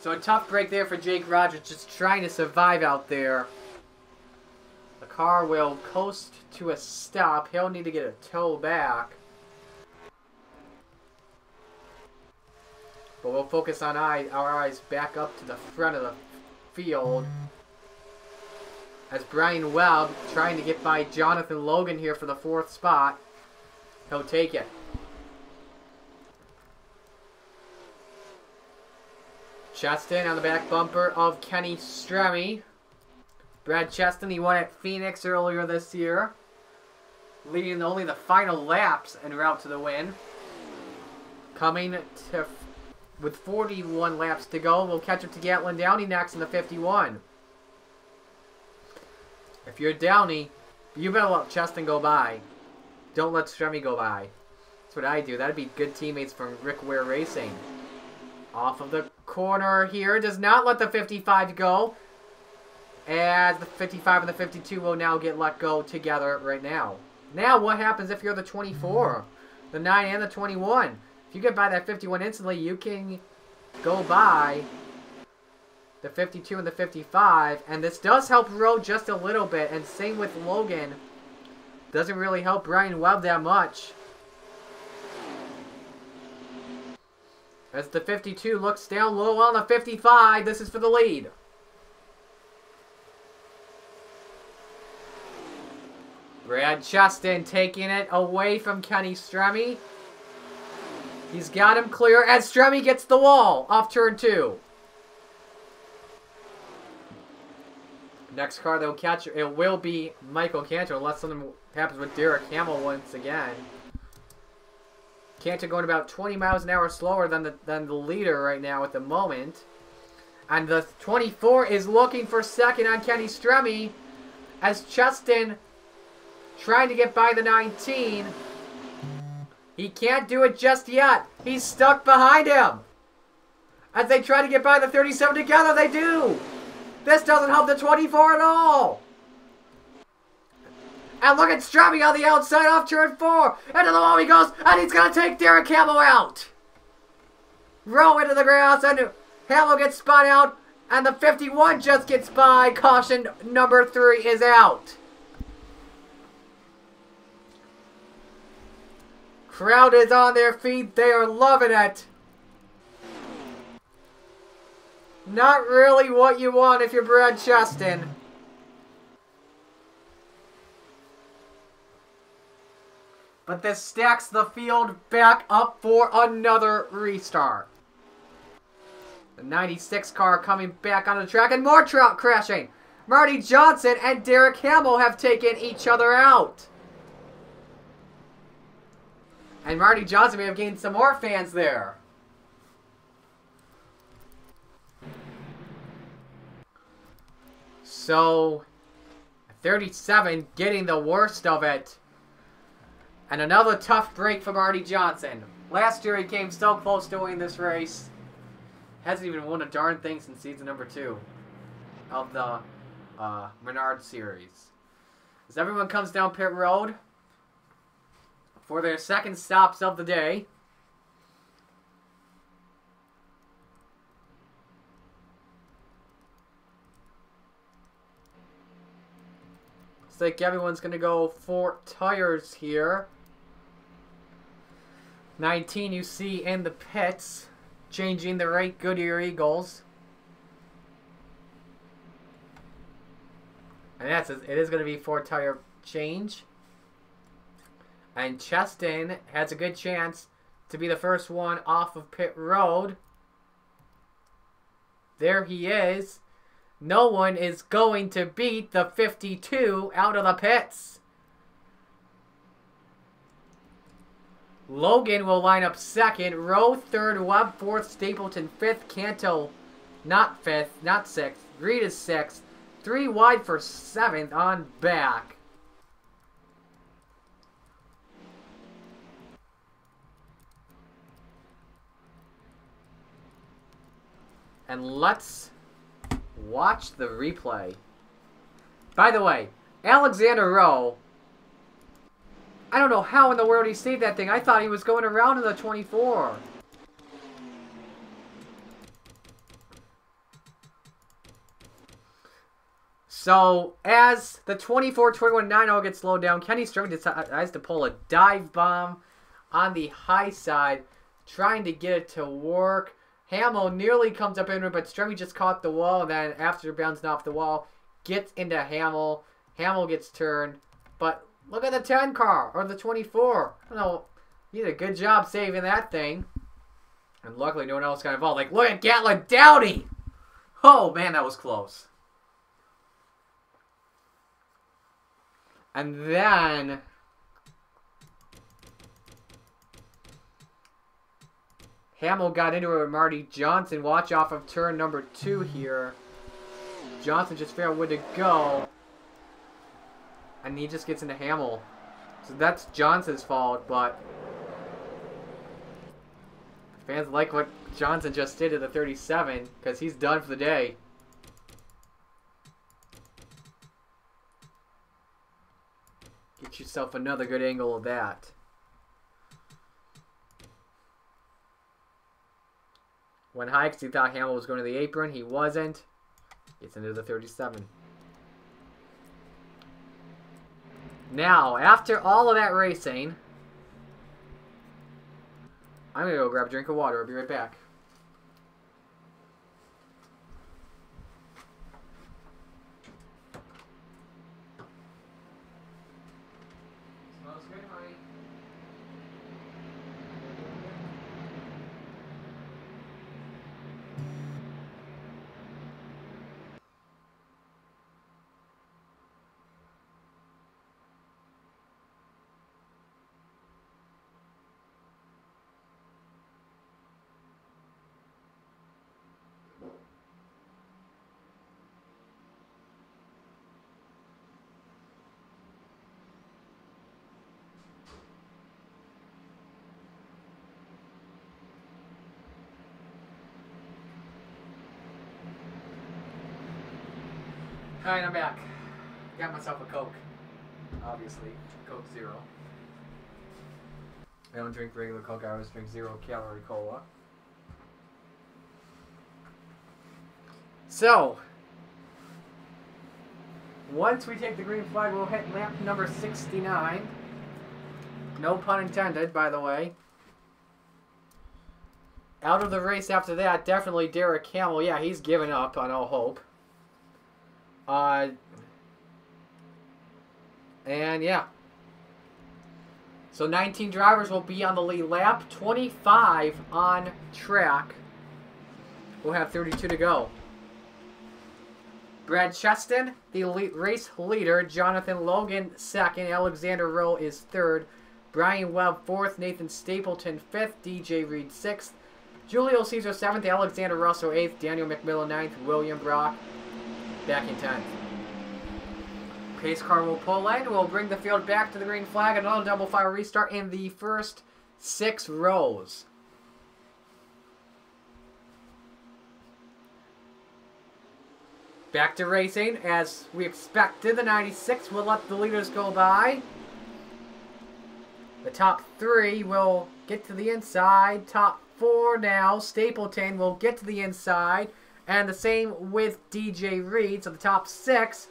So a tough break there for Jake Rogers. Just trying to survive out there. The car will coast to a stop. He'll need to get a tow back. But we'll focus on our eyes back up to the front of the field. As Brian Webb trying to get by Jonathan Logan here for the 4th spot. He'll take it. Cheston on the back bumper of Kenny Stremme. Brad Cheston, he won at Phoenix earlier this year. Leading only the final laps en route to the win. Coming to... With 41 laps to go, we'll catch up to Gatlin Downey next in the 51. If you're Downey, you better let Cheston go by. Don't let Stremme go by. That's what I do. That'd be good teammates from Rick Ware Racing. Off of the corner here. Does not let the 55 go. As the 55 and the 52 will now get let go together right now. Now, what happens if you're the 24? The 9 and the 21? If you get by that 51 instantly, you can go by the 52 and the 55. And this does help Rowe just a little bit. And same with Logan. Doesn't really help Brian Webb that much. As the 52 looks down low on the 55. This is for the lead. Brad Cheston taking it away from Kenny Stremme. He's got him clear as Stremme gets the wall off turn 2. Next car they'll catch, it will be Michael Cantor, unless something happens with Derek Hamill once again. Cantor going about 20 miles an hour slower than the leader right now at the moment. And the 24 is looking for second on Kenny Stremme as Cheston trying to get by the 19. He can't do it just yet. He's stuck behind him. As they try to get by the 37 together, they do. This doesn't help the 24 at all. And look at Stremme on the outside off turn 4. Into the wall he goes, and he's going to take Derek Hamill out. Rowe into the grass, and Hamill gets spun out. And the 51 just gets by. Caution number 3 is out. Crowd is on their feet. They are loving it. Not really what you want if you're Brad Chastain. But this stacks the field back up for another restart. The 96 car coming back on the track and more crashing. Marty Johnson and Derek Hamill have taken each other out. And Marty Johnson may have gained some more fans there. So, 37 getting the worst of it. And another tough break for Marty Johnson. Last year he came so close to winning this race. Hasn't even won a darn thing since season number 2 of the Menard series. As everyone comes down pit road for their second stops of the day. Looks like everyone's going to go 4 tires here. 19 you see in the pits. Changing the right Goodyear Eagles. And it is going to be 4 tire change. And Chastain has a good chance to be the first one off of pit road. There he is. No one is going to beat the 52 out of the pits. Logan will line up second. Rowe third. Webb fourth. Stapleton fifth. Canto not fifth. Not sixth. Reed is sixth. 3 wide for 7th on back. And let's watch the replay. By the way, Alexander Rowe, I don't know how in the world he saved that thing. I thought he was going around in the 24. So, as the 24-21-9 gets slowed down, Kenny Strom decides to pull a dive bomb on the high side, trying to get it to work. Hamill nearly comes up in it, but Strummy just caught the wall, and then after bouncing off the wall, gets into Hamill. Hamill gets turned, but look at the 10 car, or the 24. I don't know, he did a good job saving that thing. And luckily no one else got involved. Like, look at Gatlin Downey! Oh, man, that was close. And then Hamill got into it with Marty Johnson. Watch off of turn number 2 here. Johnson just figured out where to go. And he just gets into Hamill. So that's Johnson's fault, but fans like what Johnson just did to the 37 because he's done for the day. Get yourself another good angle of that. Went high because he thought Hamill was going to the apron. He wasn't. Gets into the 37. Now, after all of that racing, I'm going to go grab a drink of water. I'll be right back. Smells good, honey. Alright, I'm back. Got myself a Coke. Obviously. Coke Zero. I don't drink regular Coke, I always drink 0-calorie cola. So, once we take the green flag, we'll hit lap number 69. No pun intended, by the way. Out of the race after that, definitely Derek Hamill. Yeah, he's given up on all hope. And yeah. So 19 drivers will be on the lead lap. 25 on track. We'll have 32 to go. Brad Cheston, the race leader. Jonathan Logan, second. Alexander Rowe is third. Brian Webb, fourth. Nathan Stapleton, fifth. DJ Reed, sixth. Julio Caesar, seventh. Alexander Russell, eighth. Daniel McMillan, ninth. William Brock, back in 10th. Pace car will pull in. We'll bring the field back to the green flag. Another double file restart in the first 6 rows. Back to racing, as we expected. The 96 will let the leaders go by. The top 3 will get to the inside. Top 4 now. Stapleton will get to the inside. And the same with DJ Reed. So the top 6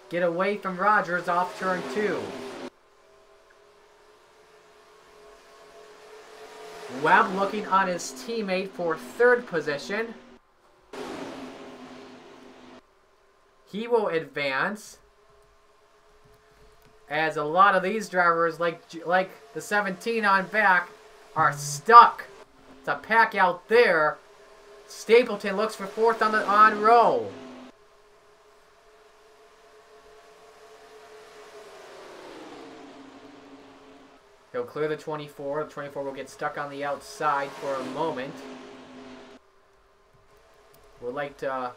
get away from Rogers off turn 2. Webb looking on his teammate for 3rd position. He will advance, as a lot of these drivers, like the 17 on back, are stuck. It's a pack out there. Stapleton looks for 4th on row. He'll clear the 24. The 24 will get stuck on the outside for a moment. We'd like to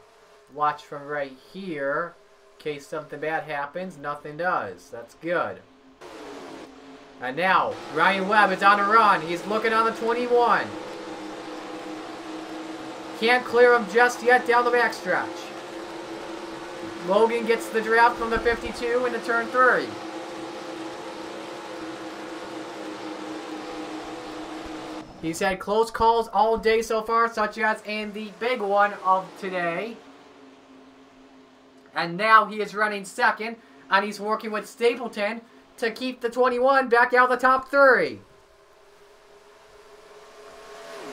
watch from right here in case something bad happens. Nothing does. That's good. And now, Ryan Webb is on a run. He's looking on the 21. Can't clear him just yet down the backstretch. Logan gets the draft from the 52 into turn 3. He's had close calls all day so far, such as in the big one of today. And now he is running 2nd, and he's working with Stapleton to keep the 21 back out of the top 3.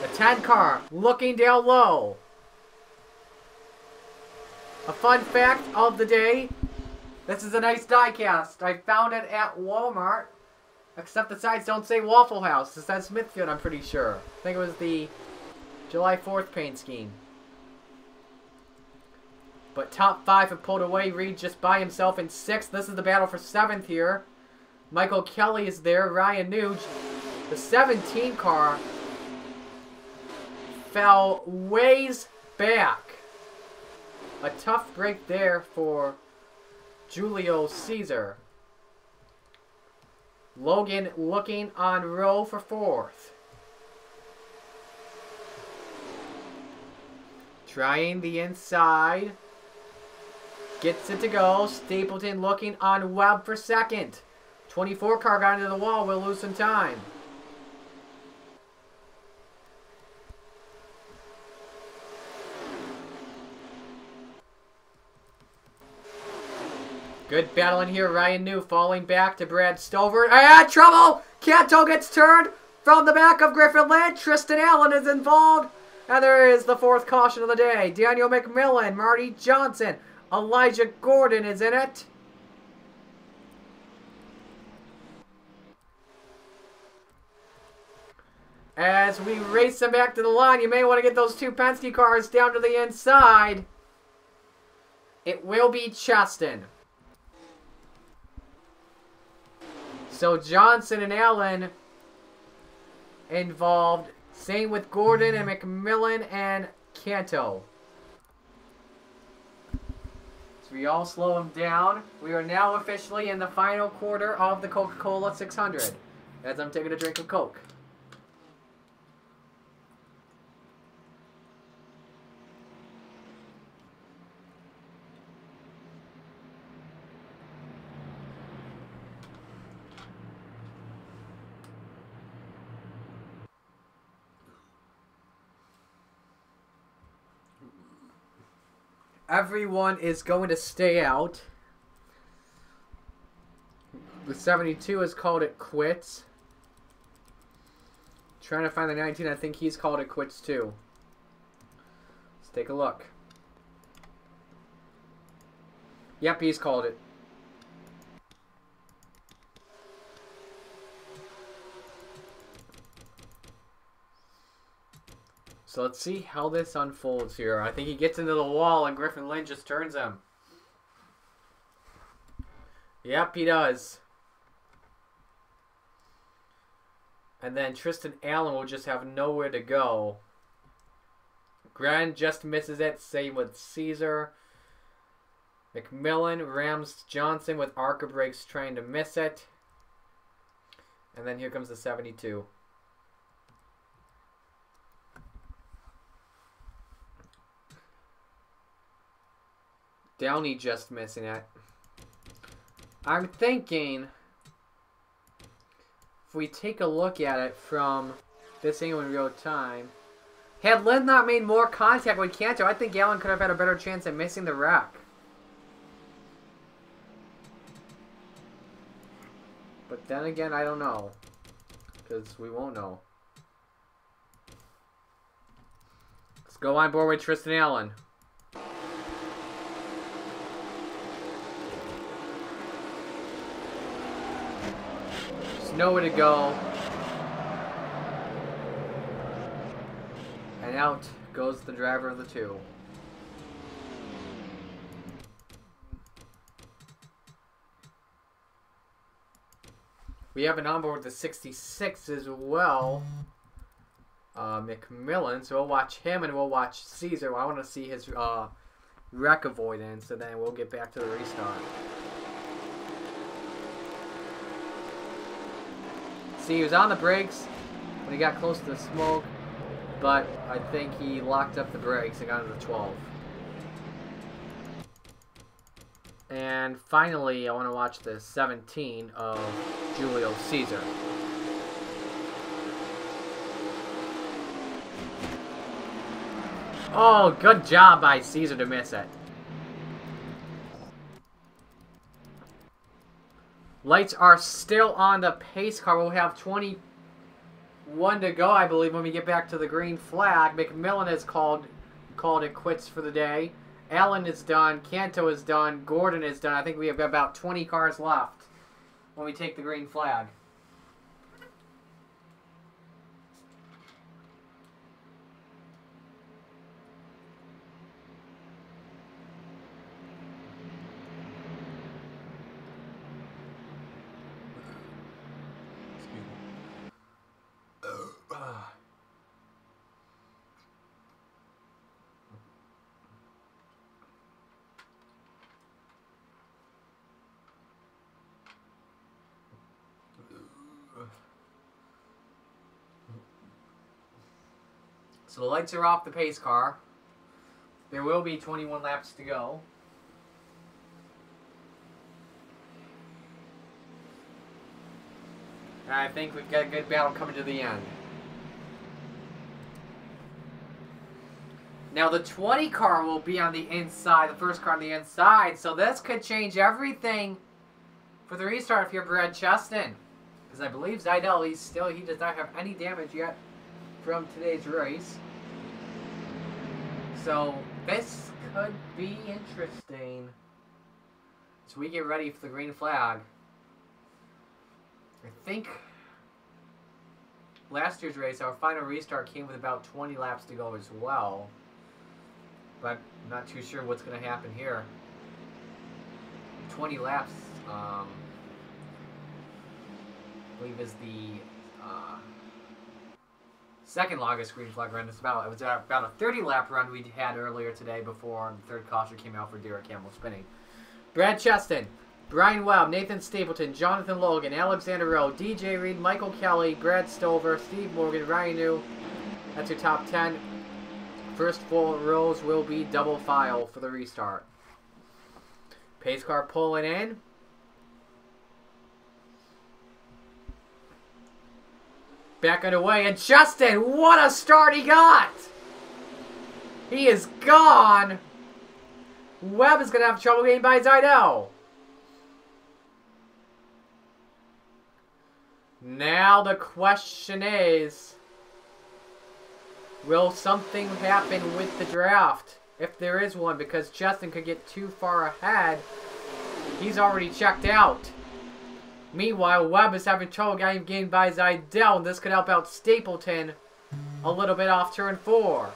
The 10 car looking down low. A fun fact of the day. This is a nice die-cast. I found it at Walmart. Except the sides don't say Waffle House. It says Smithfield, I'm pretty sure. I think it was the July 4th paint scheme. But top 5 have pulled away. Reed just by himself in 6th. This is the battle for 7th here. Michael Kelly is there. Ryan Nuge. The 17 car fell ways back. A tough break there for Julio Caesar. Logan looking on row for 4th. Trying the inside. Gets it to go. Stapleton looking on Webb for 2nd. 24 car got into the wall. We'll lose some time. Good battle in here. Ryan New falling back to Brad Stover. Trouble! Canto gets turned from the back of Griffin Lynch. Tristan Allen is involved. And there is the 4th caution of the day. Daniel McMillan, Marty Johnson, Elijah Gordon is in it. As we race them back to the line, you may want to get those 2 Penske cars down to the inside. It will be Cheston. So Johnson and Allen involved. Same with Gordon and McMillan and Canto. So we all slow them down. We are now officially in the final quarter of the Coca-Cola 600. As I'm taking a drink of Coke. everyone is going to stay out. The 72 has called it quits. Trying to find the 19. I think he's called it quits too. Let's take a look. Yep, he's called it. So let's see how this unfolds here. I think he gets into the wall and Griffin Lynn just turns him. Yep, he does. And then Tristan Allen will just have nowhere to go. Grand just misses it. Same with Caesar. McMillan rams Johnson with Arca brakes trying to miss it. And then here comes the 72. Downey just missing it. I'm thinking if we take a look at it from this angle in real time, had Lynn not made more contact with Canto, I think Allen could have had a better chance at missing the wreck. But then again, I don't know. Because we won't know. Let's go on board with Tristan Allen. There's nowhere to go. And out goes the driver of the two. We have an onboard with the 66 as well. McMillan. So we'll watch him and we'll watch Caesar. I want to see his wreck avoidance, and then we'll get back to the restart. See, he was on the brakes when he got close to the smoke, but I think he locked up the brakes and got into the 12. And finally, I want to watch the 17 of Julio Caesar. Oh, good job by Caesar to miss it. Lights are still on the pace car. We'll have 21 to go, I believe, when we get back to the green flag. McMillan has called it quits for the day. Allen is done. Canto is done. Gordon is done. I think we have about 20 cars left when we take the green flag. So the lights are off the pace car. There will be 21 laps to go. And I think we've got a good battle coming to the end. Now the 20 car will be on the inside, the first car on the inside, so this could change everything for the restart if you're Brad Cheston. Because I believe Zidell, he does not have any damage yet from today's race. So this could be interesting as we get ready for the green flag. I think last year's race, our final restart came with about 20 laps to go as well. But I'm not too sure what's going to happen here. 20 laps, I believe, is the second longest green flag run. It was about a 30-lap run we had earlier today before the third caution came out for Derek Campbell spinning. Brad Cheston, Brian Webb, Nathan Stapleton, Jonathan Logan, Alexander Rowe, DJ Reed, Michael Kelly, Brad Stover, Steve Morgan, Ryan New. That's your top 10. First 4 rows will be double file for the restart. Pace car pulling in. Back underway, and Justin, what a start he got! He is gone! Webb is going to have trouble getting by Zidell. Now the question is, will something happen with the draft? If there is one, because Justin could get too far ahead. He's already checked out. Meanwhile, Webb is having trouble getting by Zidell, and this could help out Stapleton a little bit off turn 4.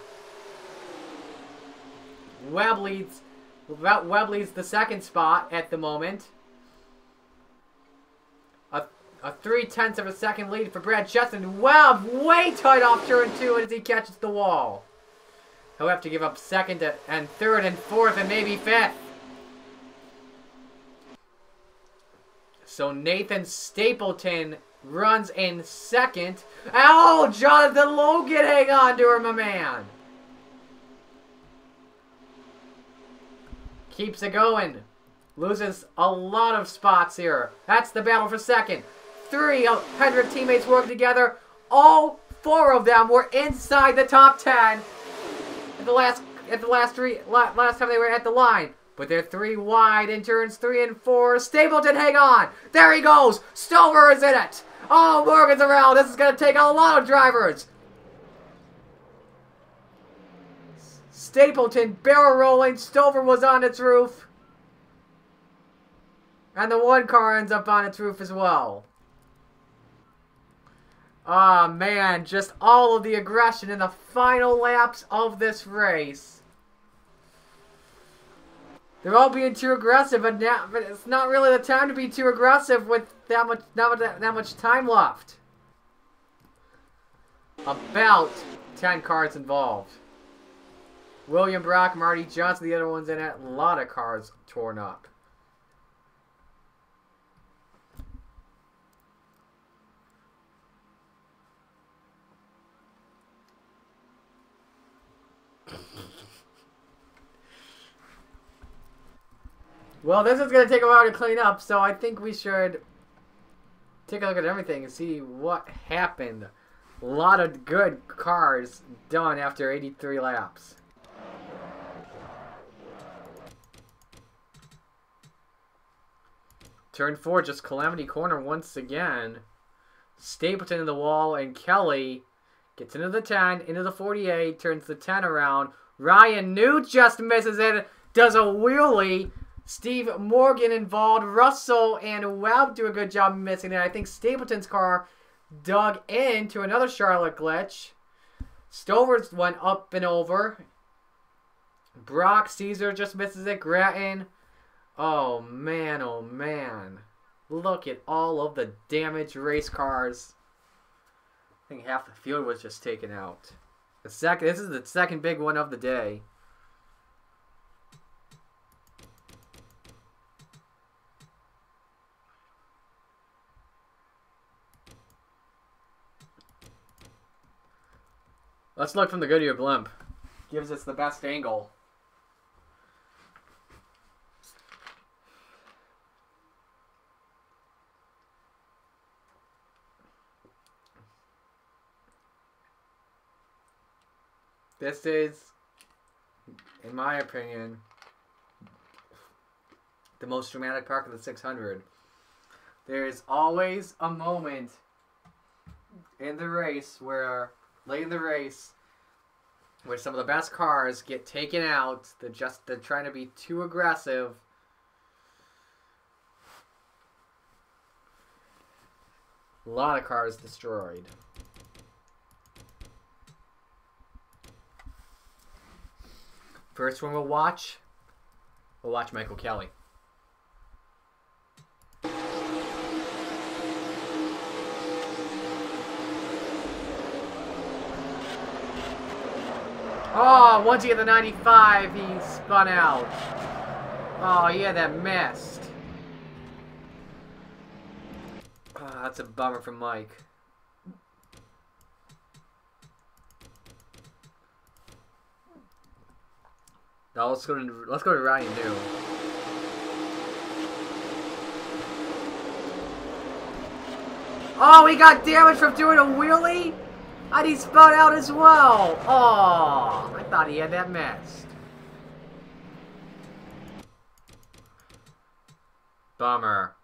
Webb leads the second spot at the moment. A 3/10 of a second lead for Brad Justin. Webb way tight off turn 2 as he catches the wall. He'll have to give up second and third and fourth and maybe fifth. So Nathan Stapleton runs in second. Oh, Jonathan Logan, hang on to her, my man. Keeps it going. Loses a lot of spots here. That's the battle for second. 300 teammates working together. All 4 of them were inside the top 10 at the last time they were at the line. But they're 3 wide in turns 3 and 4. Stapleton, hang on. There he goes. Stover is in it. Oh, Morgan's around. This is going to take a lot of drivers. Stapleton barrel rolling. Stover was on its roof. And the one car ends up on its roof as well. Ah, man. Just all of the aggression in the final laps of this race. They're all being too aggressive, but it's not really the time to be too aggressive with that much time left. About 10 cars involved. William Brock, Marty Johnson, the other ones in it. A lot of cars torn up. Well, this is going to take a while to clean up, so I think we should take a look at everything and see what happened. A lot of good cars done after 83 laps. Turn 4, just Calamity Corner once again. Stapleton in the wall, and Kelly gets into the 10, into the 48, turns the 10 around. Ryan Newt just misses it, does a wheelie. Steve Morgan involved. Russell and Webb do a good job missing it. I think Stapleton's car dug into another Charlotte glitch. Stover's went up and over. Brock Caesar just misses it. Grattan. Oh, man, oh, man. Look at all of the damaged race cars. I think half the field was just taken out. This is the second big one of the day. Let's look from the Goodyear blimp. Gives us the best angle. This is, in my opinion, the most dramatic part of the 600. There is always a moment in the race where, late in the race, where some of the best cars get taken out. They're trying to be too aggressive. A lot of cars destroyed. First one we'll watch Michael Kelly. Oh, once he hit the 95, he spun out. Oh, yeah, that missed. Oh, that's a bummer for Mike. Now let's go to Ryan New. Oh, he got damaged from doing a wheelie? And he spun out as well. Oh, I thought he had that messed. Bummer.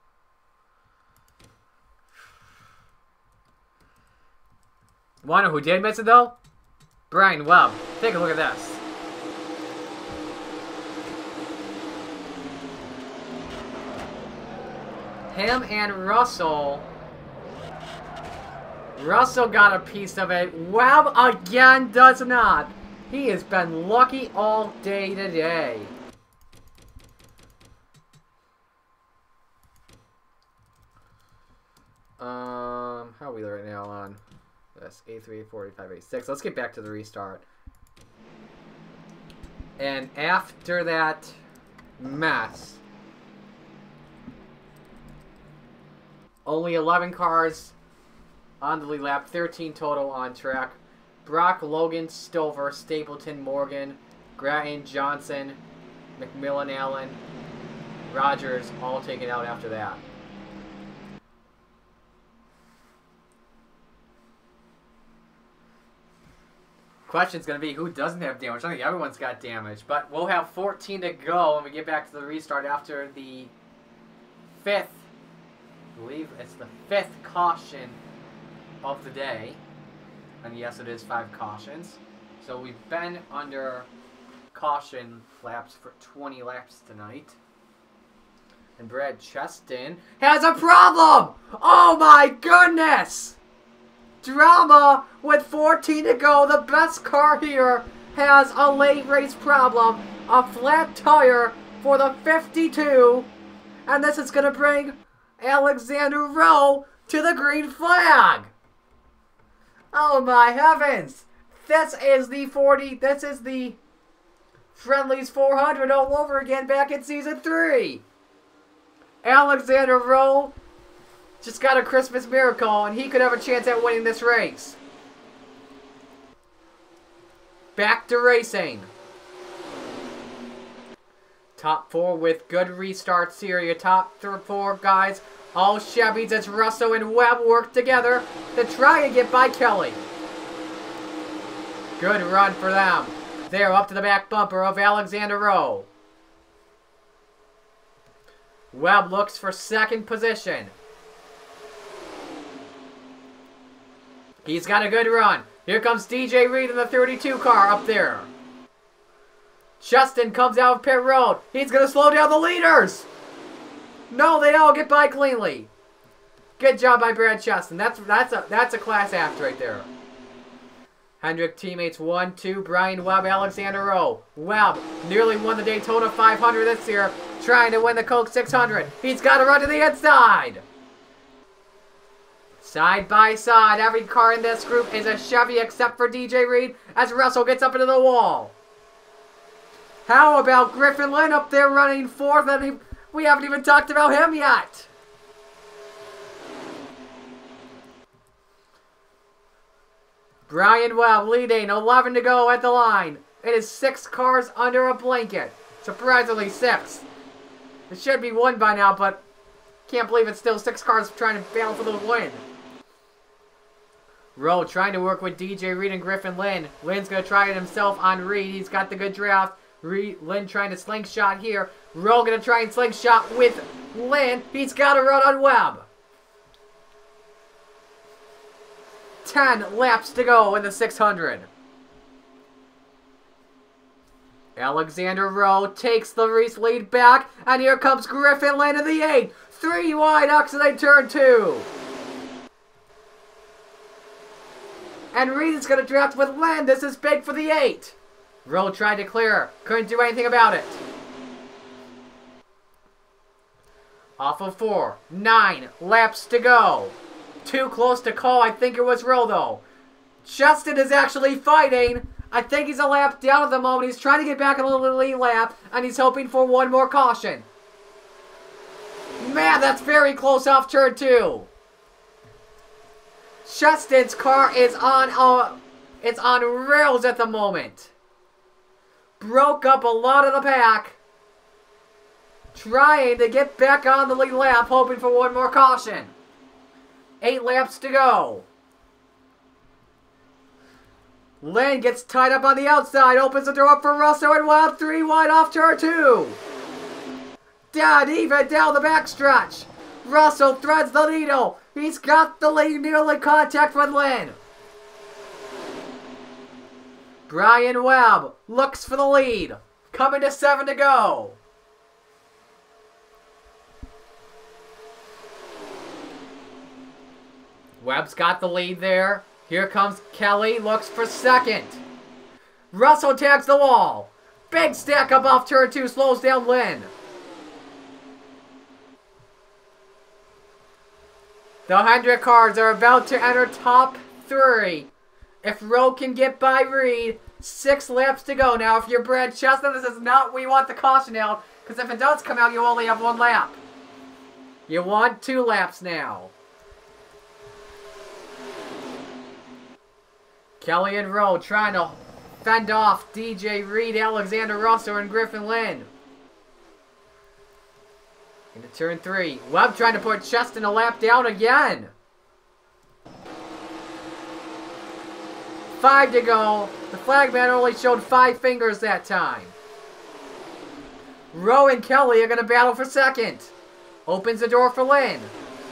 Wanna know who did miss it though? Brian Webb. Take a look at this. Him and Russell. Russell got a piece of it. Webb again does not. He has been lucky all day today. How are we right now on this? A3, A4, A5, A6. Let's get back to the restart. And after that mess, only 11 cars on the lead lap, 13 total on track. Brock, Logan, Stover, Stapleton, Morgan, Grattan, Johnson, McMillan, Allen, Rogers, all taken out after that. Question's going to be who doesn't have damage. I think everyone's got damage, but we'll have 14 to go when we get back to the restart after the 5th. I believe it's the 5th caution of the day. And yes, it is 5 cautions. So we've been under caution laps for 20 laps tonight. And Brad Cheston has a problem! Oh my goodness! Drama with 14 to go. The best car here has a late race problem. A flat tire for the 52. And this is going to bring Alexander Rowe to the green flag. Oh my heavens. This is the Friendlies 400 all over again back in Season 3. Alexander Rowe just got a Christmas miracle, and he could have a chance at winning this race. Back to racing. Top 4 with good restarts here. Your top 4 guys, all Chevys as Russell and Webb work together to try and get by Kelly. Good run for them. They're up to the back bumper of Alexander Rowe. Webb looks for second position. He's got a good run. Here comes DJ Reed in the 32 car up there. Cheston comes out of pit road. He's going to slow down the leaders. No, they all get by cleanly. Good job by Brad Cheston. That's a class act right there. Hendrick teammates 1, 2, Brian Webb, Alexander Rowe. Webb nearly won the Daytona 500 this year, trying to win the Coke 600. He's got to run to the inside. Side by side, every car in this group is a Chevy except for DJ Reed as Russell gets up into the wall. How about Griffin Lynn up there running 4th, and we haven't even talked about him yet. Brian Webb leading, 11 to go at the line. It is 6 cars under a blanket. Surprisingly 6. It should be 1 by now, but can't believe it's still 6 cars trying to battle for the win. Rowe trying to work with DJ Reed and Griffin Lynn. Lynn's going to try it himself on Reed. He's got the good draft. Lynn trying to slingshot here. Rowe going to try and slingshot with Lynn. He's got to run on Webb. 10 laps to go in the 600. Alexander Rowe takes the race lead back. And here comes Griffin Lynn in the 8. 3 wide oxidate turn 2. And Reed is going to draft with Lynn. This is big for the 8. Rowe tried to clear. Couldn't do anything about it. Off of 4. 9 laps to go. Too close to call. I think it was Rowe, though. Justin is actually fighting. I think he's a lap down at the moment. He's trying to get back a little lead lap, and he's hoping for one more caution. Man, that's very close off turn 2. Justin's car is on rails at the moment. Broke up a lot of the pack. Trying to get back on the lead lap, hoping for one more caution. 8 laps to go. Lynn gets tied up on the outside, opens the door up for Russell and Webb, 3 wide off turn 2. Dead even down the backstretch. Russell threads the needle. He's got the lead, nearly contact with Lynn. Brian Webb looks for the lead. Coming to 7 to go. Webb's got the lead there. Here comes Kelly, looks for second. Russell tags the wall. Big stack up off turn 2, slows down Lynn. The 100 cars are about to enter top 3. If Rowe can get by Reed, 6 laps to go. Now, if you're Brad Chestnut, this is not where you want the caution out, because if it does come out, you only have 1 lap. You want 2 laps now. Kelly and Rowe trying to fend off DJ Reed, Alexander Russell, and Griffin Lynn. Into turn 3. Webb trying to put Cheston a lap down again. 5 to go. The flagman only showed 5 fingers that time. Rowe and Kelly are going to battle for second. Opens the door for Lynn.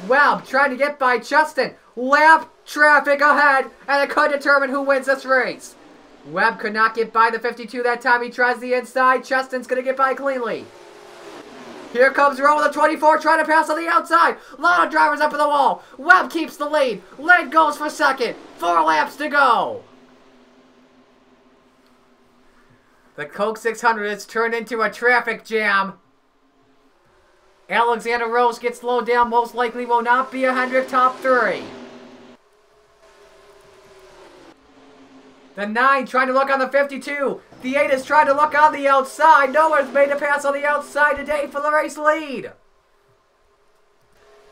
Webb trying to get by Cheston. Lap traffic ahead, and it could determine who wins this race. Webb could not get by the 52 that time. He tries the inside. Cheston's going to get by cleanly. Here comes Rowe with a 24 trying to pass on the outside. A lot of drivers up in the wall. Webb keeps the lead. Lynn goes for second. 4 laps to go. The Coke 600 has turned into a traffic jam. Alexander Rose gets slowed down. Most likely will not be a Hendrick top 3. The 9 trying to look on the 52. The 8 is trying to look on the outside. No one's made a pass on the outside today for the race lead.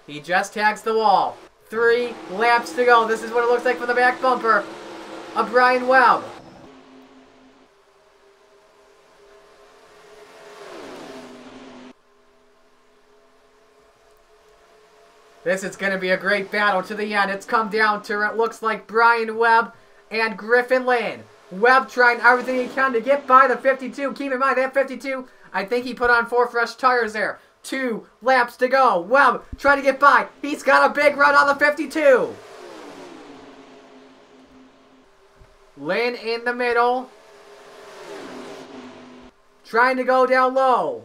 He just tags the wall. 3 laps to go. This is what it looks like for the back bumper of Brian Webb. This is going to be a great battle to the end. It's come down to, it looks like, Brian Webb and Griffin Lynn. Webb trying everything he can to get by the 52. Keep in mind, that 52, I think he put on 4 fresh tires there. 2 laps to go. Webb trying to get by. He's got a big run on the 52. Lynn in the middle. Trying to go down low.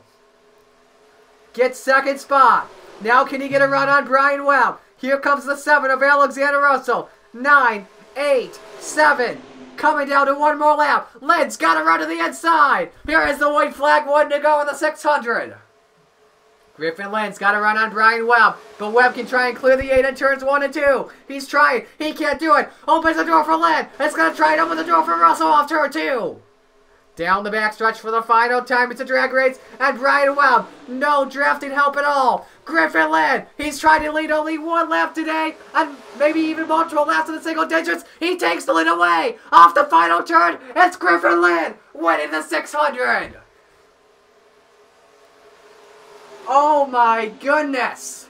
Gets second spot. Now can he get a run on Brian Webb? Here comes the 7 of Alexander Russell. 9, 8, 7. Coming down to 1 more lap. Lynn's got to run to the inside. Here is the white flag. 1 to go in the 600. Griffin Lynn's got to run on Brian Webb. But Webb can try and clear the 8 in turns 1 and 2. He's trying. He can't do it. Opens the door for Lynn. It's going to try and open the door for Russell off turn 2. Down the backstretch for the final time. It's a drag race. And Brian Webb, no drafting help at all. Griffin Lynn, he's trying to lead only 1 lap today. And maybe even multiple laps in the single digits. He takes the lead away. Off the final turn, it's Griffin Lynn winning the 600. Oh my goodness.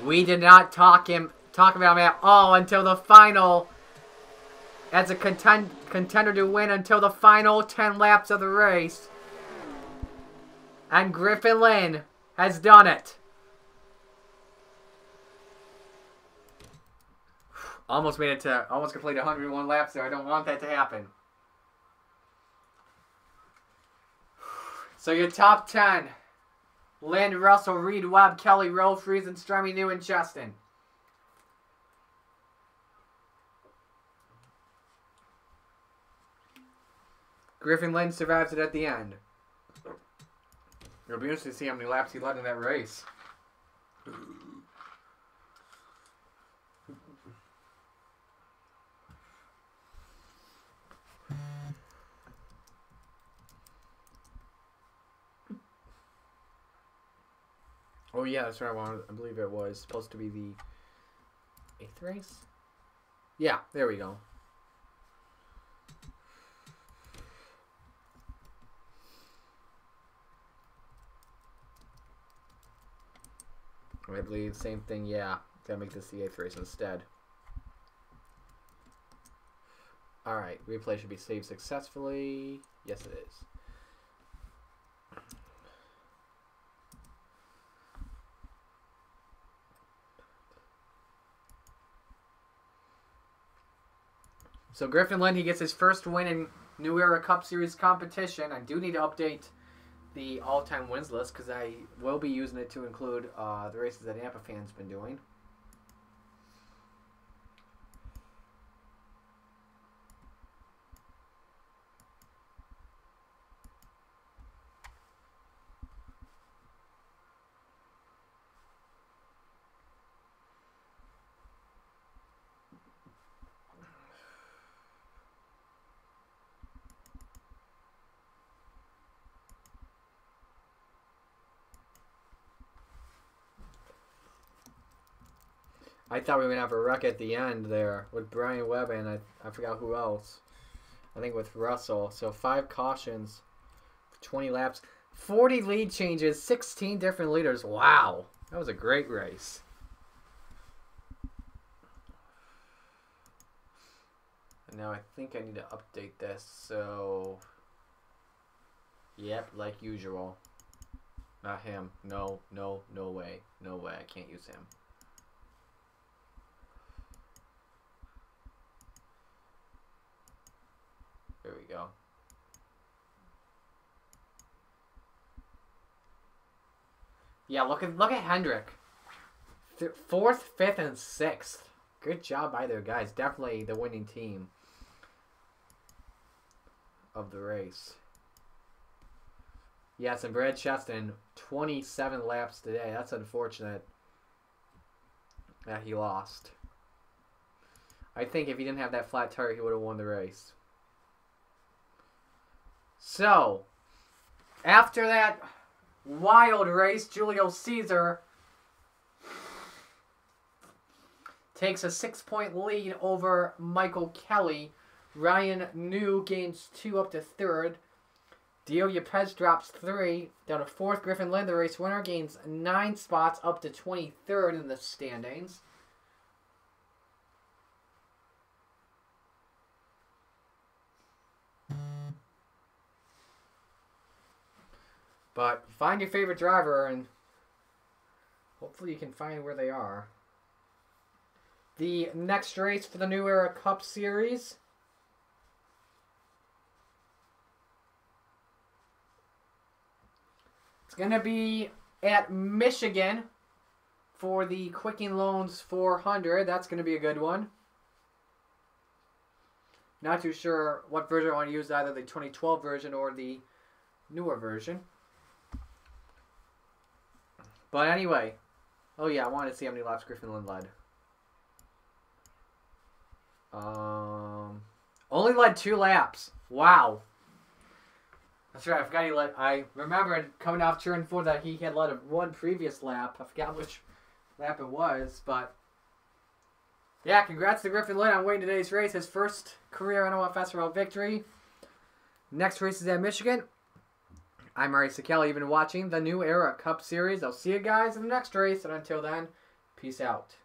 We did not talk about him at all until the final. As a contender to win until the final 10 laps of the race. And Griffin Lynn has done it. Almost completed 101 laps there. I don't want that to happen. So your top 10. Lynn, Russell, Reed, Webb, Kelly, Rowe, Friesen, Strummy, New, and Cheston. Griffin Lynn survives it at the end. It'll be interesting to see how many laps he led in that race. Oh yeah, that's right. I believe it was supposed to be the 8th race? Yeah, there we go. I believe same thing, yeah. Gotta make this the 8th race instead. Alright, replay should be saved successfully. Yes, it is. So Griffin Lind, he gets his first win in New Era Cup Series competition. I do need to update the all-time wins list because I will be using it to include the races that Ampa Fan's been doing. I thought we were going to have a wreck at the end there with Brian Webb and I forgot who else. I think with Russell. So 5 cautions, 20 laps, 40 lead changes, 16 different leaders. Wow. That was a great race. And now I think I need to update this. So, yep, like usual. Not him. No way. No way. I can't use him. There we go. Yeah, look at Hendrick. 4th, 5th, and 6th. Good job by their guys. Definitely the winning team of the race. Yes, and Brad Cheston, 27 laps today. That's unfortunate that he lost. I think if he didn't have that flat tire, he would have won the race. So, after that wild race, Julio Caesar takes a 6-point lead over Michael Kelly. Ryan New gains 2 up to 3rd. Dio Yepes drops 3 down to 4th. Griffin Lind, the race winner, gains 9 spots up to 23rd in the standings. But find your favorite driver and hopefully you can find where they are. The next race for the New Era Cup Series. It's going to be at Michigan for the Quicken Loans 400. That's going to be a good one. Not too sure what version I want to use, either the 2012 version or the newer version. But anyway, oh yeah, I wanted to see how many laps Griffin Lind led. Only led 2 laps. Wow. That's right, I forgot he led. I remembered coming off turn 4 that he had led 1 previous lap. I forgot which lap it was, but yeah, congrats to Griffin Lind on winning today's race. His first career NOFSRL victory. Next race is at Michigan. I'm Murray Sakeli. You've been watching the New Era Cup Series. I'll see you guys in the next race, and until then, peace out.